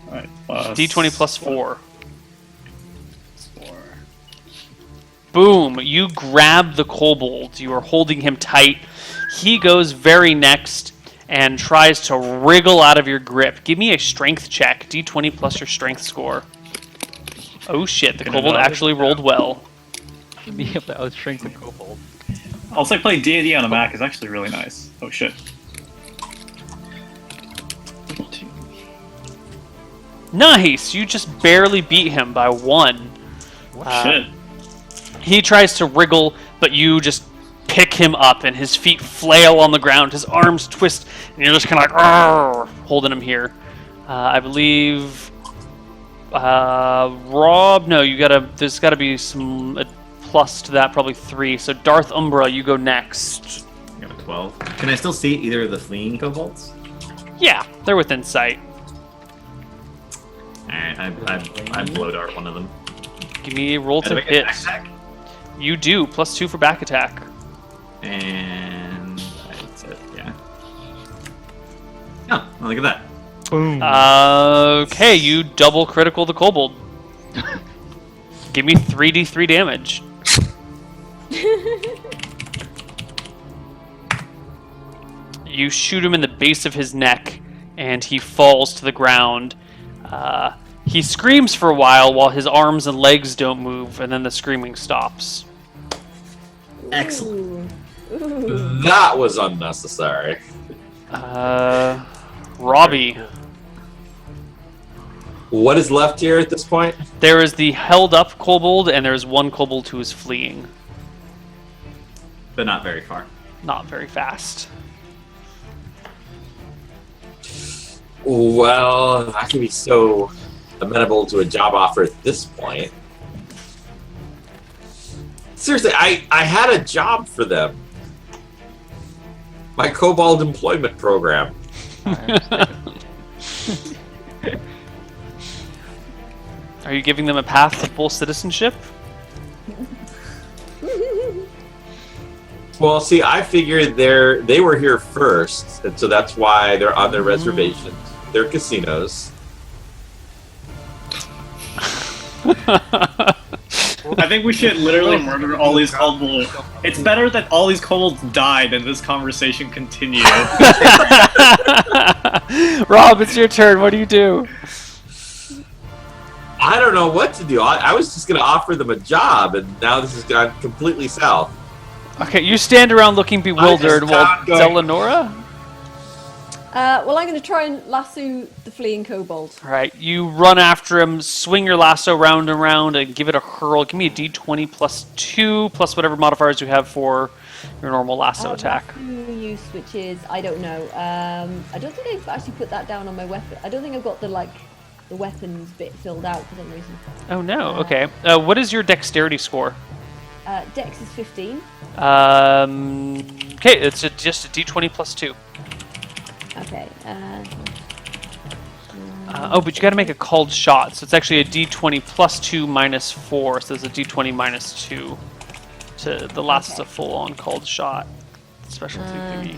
All right. Plus D20 plus 4. 4. Boom! You grab the kobold. You are holding him tight. He goes very next and tries to wriggle out of your grip. Give me a strength check. D20 plus your strength score. Oh shit, the kobold actually rolled well. Yep, that was shrink the kobold. Also, playing D&D on a Mac is actually really nice. Oh shit. Nice! You just barely beat him by 1. Shit. He tries to wriggle, but you just pick him up, and his feet flail on the ground. His arms twist, and you're just kind of like, "Arr!" holding him here. I believe, Rob. No, there's gotta be some plus to that, probably 3. So Darth Umbra, you go next. I got a 12. Can I still see either of the fleeing kobolds? Yeah, they're within sight. Alright, I blow dart one of them. Give me a roll Do to I get hit. back attack? You do, plus 2 for back attack. And that's it, yeah. Oh, well, look at that. Boom. Okay, you double critical the kobold. Give me 3d3 damage. You shoot him in the base of his neck, and he falls to the ground. He screams for a while his arms and legs don't move, and then the screaming stops. Excellent. Ooh. That was unnecessary. Robbie, What is left here at this point? there is the held up kobold, and there's one kobold who is fleeing. But not very far. Not very fast. Well, I can be so amenable to a job offer at this point. Seriously, I had a job for them. My Kobold employment program. Are you giving them a path to full citizenship? Well, see, I figured they were here first, and so that's why they're on their reservations. They're casinos. I think we should literally murder all these kobolds. It's better that all these kobolds died and this conversation continue. Rob, it's your turn. What do you do? I don't know what to do. I was just going to offer them a job, and now this has gone completely south. Okay, you stand around looking bewildered while found going- Zelenora? Well, I'm going to try and lasso the fleeing kobold. Alright, you run after him, swing your lasso round and round, and give it a hurl. Give me a d20 plus 2, plus whatever modifiers you have for your normal lasso attack. Lasso use, which is, I don't know. I don't think I've actually put that down on my weapon. I don't think I've got the weapons bit filled out for some reason. Oh no, okay. What is your dexterity score? Dex is 15. Okay, it's just a d20 plus 2. Okay. Oh, but you gotta make a called shot, so it's actually a d20 plus 2 minus 4, so there's a d20 minus 2. The last is a full-on called shot. Specialty thingy.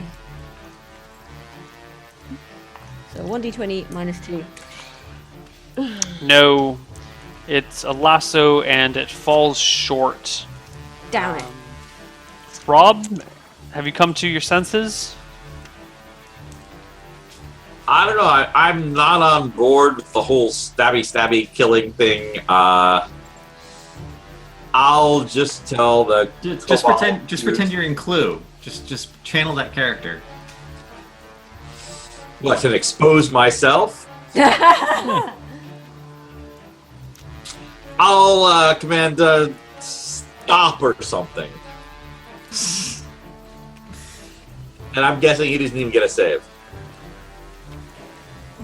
So 1d20 minus 2. No, it's a lasso and it falls short. Damn it. Rob, have you come to your senses? I don't know. I'm not on board with the whole stabby killing thing. I'll just tell the Just pretend you're in Clue. Just channel that character. What, and expose myself? I'll command stop or something. And I'm guessing he doesn't even get a save.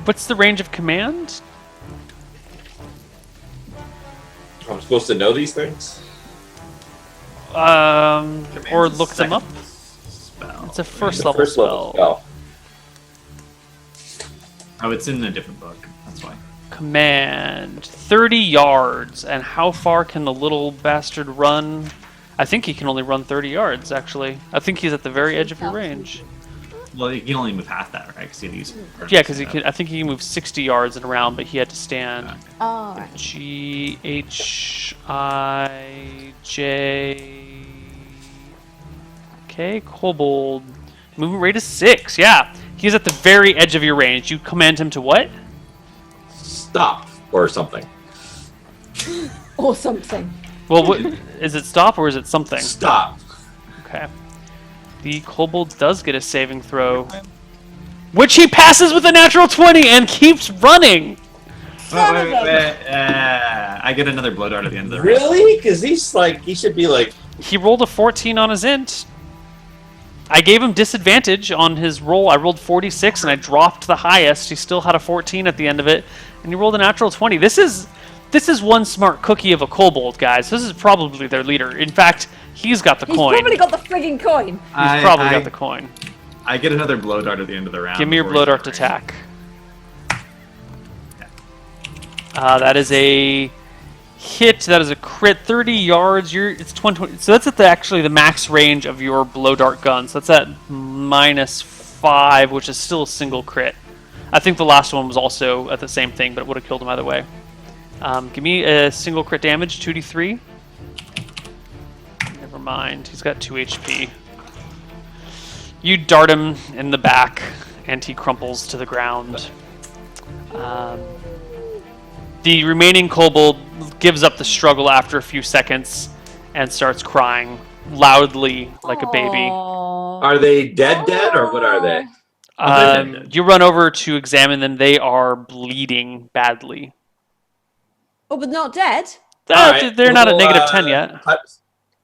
What's the range of command? I'm supposed to know these things? Or look them up? Spell. It's a first The level first level spell. Oh, it's in a different book. That's why. Command 30 yards. And how far can the little bastard run? I think he can only run 30 yards, actually. I think he's at the very edge of your range. Well, you can only move half that, right? Because Yeah, because I think he can move 60 yards in a round, but he had to stand. All right. G-H-I-J... Okay, Kobold. Movement rate is 6, yeah. He's at the very edge of your range. You command him to what? Stop or something. Or something. Well, what, is it stop or is it something? Stop. Okay. The Kobold does get a saving throw, which he passes with a natural 20 and keeps running. Wait. I get another blow dart at the end of the round. Really? Because he's like, he should be like. He rolled a 14 on his int. I gave him disadvantage on his roll. I rolled 46 and I dropped the highest. He still had a 14 at the end of it, and he rolled a natural 20. This is one smart cookie of a kobold, guys. This is probably their leader. In fact, he's got the coin. He's probably got the frigging coin. He's probably got the coin. I get another blow dart at the end of the round. Give me your before blow he's dart ready. attack. That is a hit. That is a crit. 30 yards. It's 20. So that's at actually the max range of your blow dart gun. So that's at -5, which is still a single crit. I think the last one was also at the same thing, but it would have killed him either way. Give me a single crit damage, 2d3. Never mind. He's got 2 HP. You dart him in the back, and he crumples to the ground. The remaining kobold gives up the struggle after a few seconds and starts crying loudly like a baby. Aw. Are they dead, or what are they? You run over to examine them. They are bleeding badly. Oh, but not dead. Alright, They're not at well, -10 yet.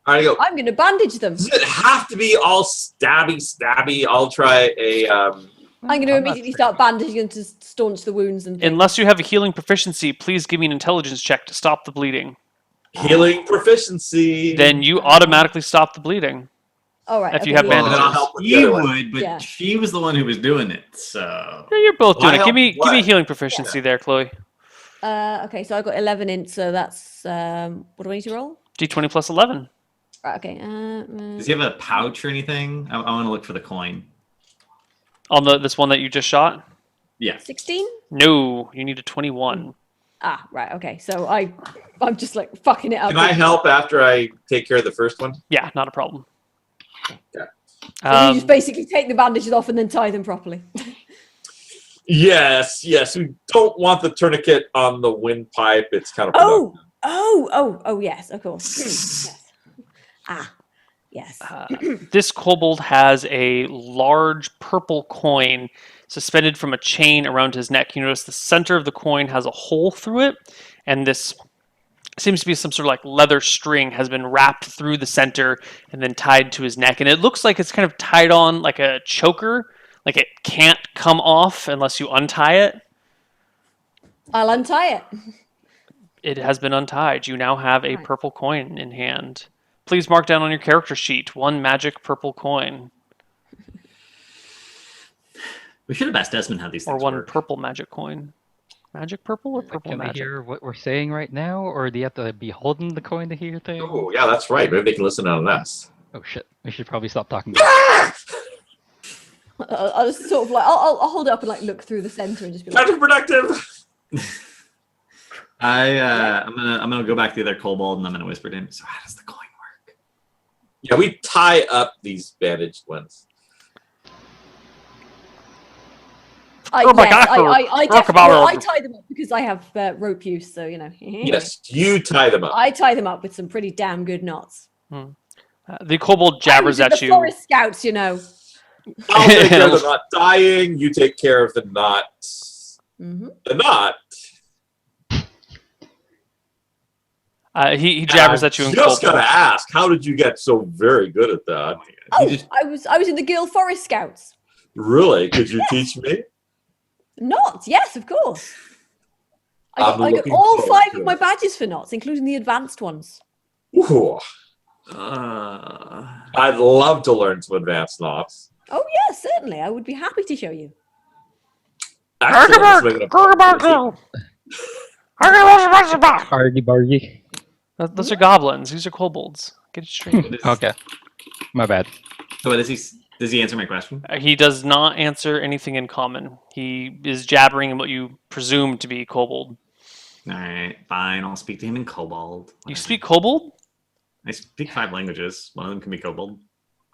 I go. I'm going to bandage them. Does it have to be all stabby? I'll try a. I'm going to immediately start bandaging them to staunch the wounds and things. Unless you have a healing proficiency, please give me an intelligence check to stop the bleeding. Healing proficiency. Then you automatically stop the bleeding. All right. if you have yeah. bandages. I'll help with the You other one. would, but Yeah. she was the one who was doing it, so. Yeah, you're both Well, doing I it. Give me help what? healing proficiency there, Chloe. Okay, so I got 11 int, so that's what do I need to roll? D20 plus 11. Right, okay. Does he have a pouch or anything? I want to look for the coin. On this one that you just shot? Yeah. 16? No, you need a 21. Ah, right. Okay, so I'm just like fucking it up. Can I help after I take care of the first one? Yeah, not a problem. Okay. So you just basically take the bandages off and then tie them properly. Yes. We don't want the tourniquet on the windpipe. It's kind of. Oh, yes, of course. Yes. Yes. This kobold has a large purple coin suspended from a chain around his neck. You notice the center of the coin has a hole through it, and this seems to be some sort of like leather string has been wrapped through the center and then tied to his neck. And it looks like it's kind of tied on like a choker, like it can't come off unless you untie it. I'll untie it. It has been untied. You now have a Right. purple coin in hand. Please mark down on your character sheet 1 magic purple coin, We should have asked Desmond how these or things 1 work. purple magic coin. Magic purple or purple Can they magic? hear what we're saying right now, or do you have to be holding the coin to hear things? Oh, yeah, that's right. Maybe they can listen on us. Oh shit! We should probably stop talking. I'll just sort of like I'll hold it up and like look through the center and just be like, Counterproductive. I'm gonna go back to the other kobold and I'm gonna whisper to him. So how does the coin work? Yeah, we tie up these bandaged ones. Oh my yes, God, I talk definitely, about well, it. I tie them up because I have rope use, so you know. Yes, you tie them up. I tie them up with some pretty damn good knots. The kobold jabbers I'm at the you. Forest Scouts, you know. I'll take care of the knot dying. You take care of the knot. Mm-hmm. The knot. He jabbers at you in Just kobold. gotta ask, how did you get so very good at that? Oh, just- I was in the Guild Forest Scouts. Really? Could you teach me? Knots, yes, of course. I I'm got looking all forward 5 to of it. my badges for knots, including the advanced ones. Ooh, Uh, I'd love to learn some advanced knots. Oh yes, certainly. I would be happy to show you. Actually, I'm swinging a- Argy bargy. Those are goblins. These are kobolds. Get it straight. Okay. My bad. So what does he answer my question? He does not answer anything in common. He is jabbering in what you presume to be kobold. All right, fine. I'll speak to him in Kobold. You Whatever. speak kobold? I speak 5 languages. One of them can be Kobold.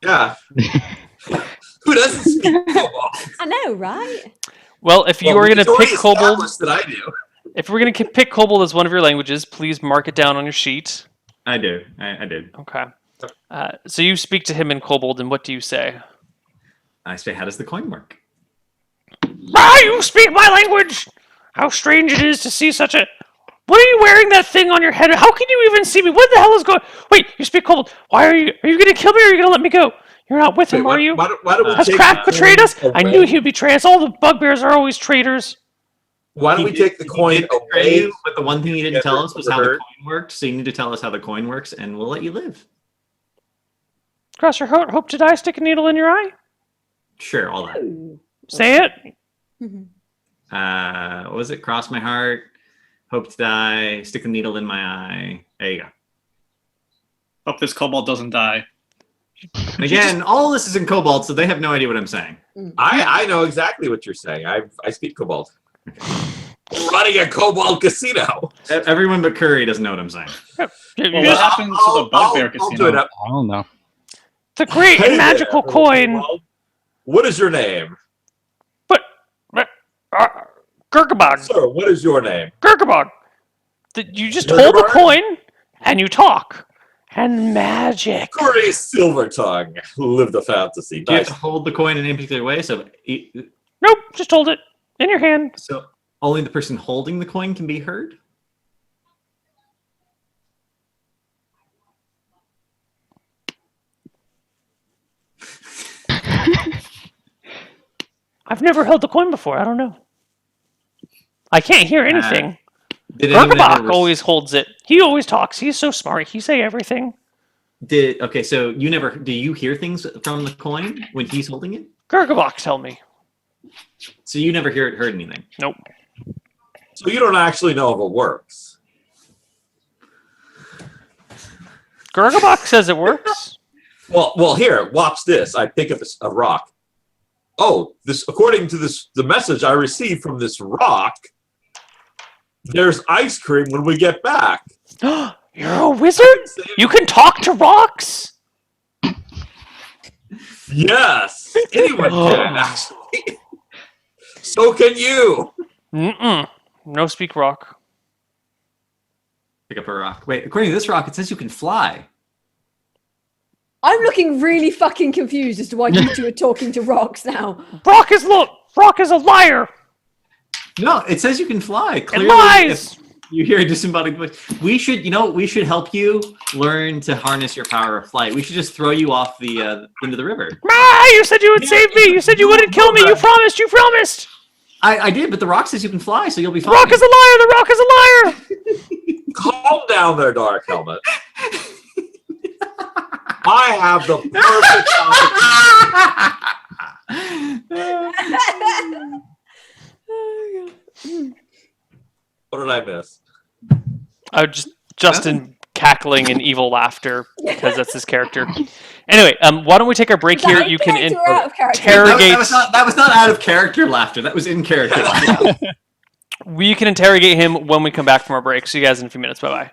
Yeah. Who doesn't speak Kobold? I know, right? Well, if you Well, are going it's to already pick kobold, established that I do. if we're going to pick kobold as one of your languages, please mark it down on your sheet. I do. I did. Okay. So you speak to him in kobold, and what do you say? I say, how does the coin work? You speak my language! How strange it is to see such a... What are you wearing that thing on your head? How can you even see me? What the hell is going... Wait, you speak kobold. Why are you... Are you going to kill me or are you going to let me go? You're not with him, Wait, are you? Why don't we Has take Craft the betrayed coin us? I away? knew he'd betray us. All the bugbears are always traitors. Why don't we take the coin He did betray away? you, but the one thing he didn't tell us was how the Together. coin worked. So you need to tell us how the coin works, and we'll let you live. Cross your heart, hope to die, stick a needle in your eye. Sure, all that. Ooh. Say it. Mhm. What was it? Cross my heart, hope to die, stick a needle in my eye. There you go. Hope this kobold doesn't die. And again, all this is in Kobold, so they have no idea what I'm saying. I know exactly what you're saying. I speak Kobold. Running a Kobold casino. Everyone but Curry doesn't know what I'm saying. Well, You what just- happened to the bugbear I'll do casino? it up. I don't know. the great Hey and magical there, coin. Kobold. What is your name? Gurkabog. Sir, what is your name? Gurkabog. You just Gurkabog? hold the coin and you talk. And magic. Curry Silvertongue. Live the fantasy. Do you have Nice. to hold the coin in any particular way? So Nope, just hold it in your hand. only the person holding the coin can be heard? I've never held the coin before. I don't know. I can't hear anything. Did anyone Gurkabog ever always holds it. He always talks. He's so smart. He say everything. Okay, so you never do you hear things from the coin when he's holding it? Gurkabog tell me. So you never heard anything. Nope. So you don't actually know if it works. Gurkabog says it works. Well, here, watch this. I pick up a rock. Oh, according to the message I received from this rock, there's ice cream when we get back. You're a wizard? You can talk to rocks? Yes, anyone can actually. So can you. Mm-mm. No speak rock. Pick up a rock. Wait, according to this rock, it says you can fly. I'm looking really fucking confused as to why you two are talking to rocks now. Rock is a liar. No, it says you can fly. It Clearly, lies. if you hear a disembodied voice. We should help you learn to harness your power of flight. We should just throw you off the into the river. You said you would save me. You said you wouldn't kill me. You promised. You promised. I did, but the rock says you can fly, so you'll be The fine. rock is a liar. The rock is a liar. Calm down there, Dark Helmet. I have the perfect opportunity. What did I miss? Justin cackling in evil laughter because that's his character. Anyway, why don't we take our break Is that here? in You can character or out of character? interrogate. That was not out of character laughter. That was in character laughter. We can interrogate him when we come back from our break. See you guys in a few minutes. Bye bye.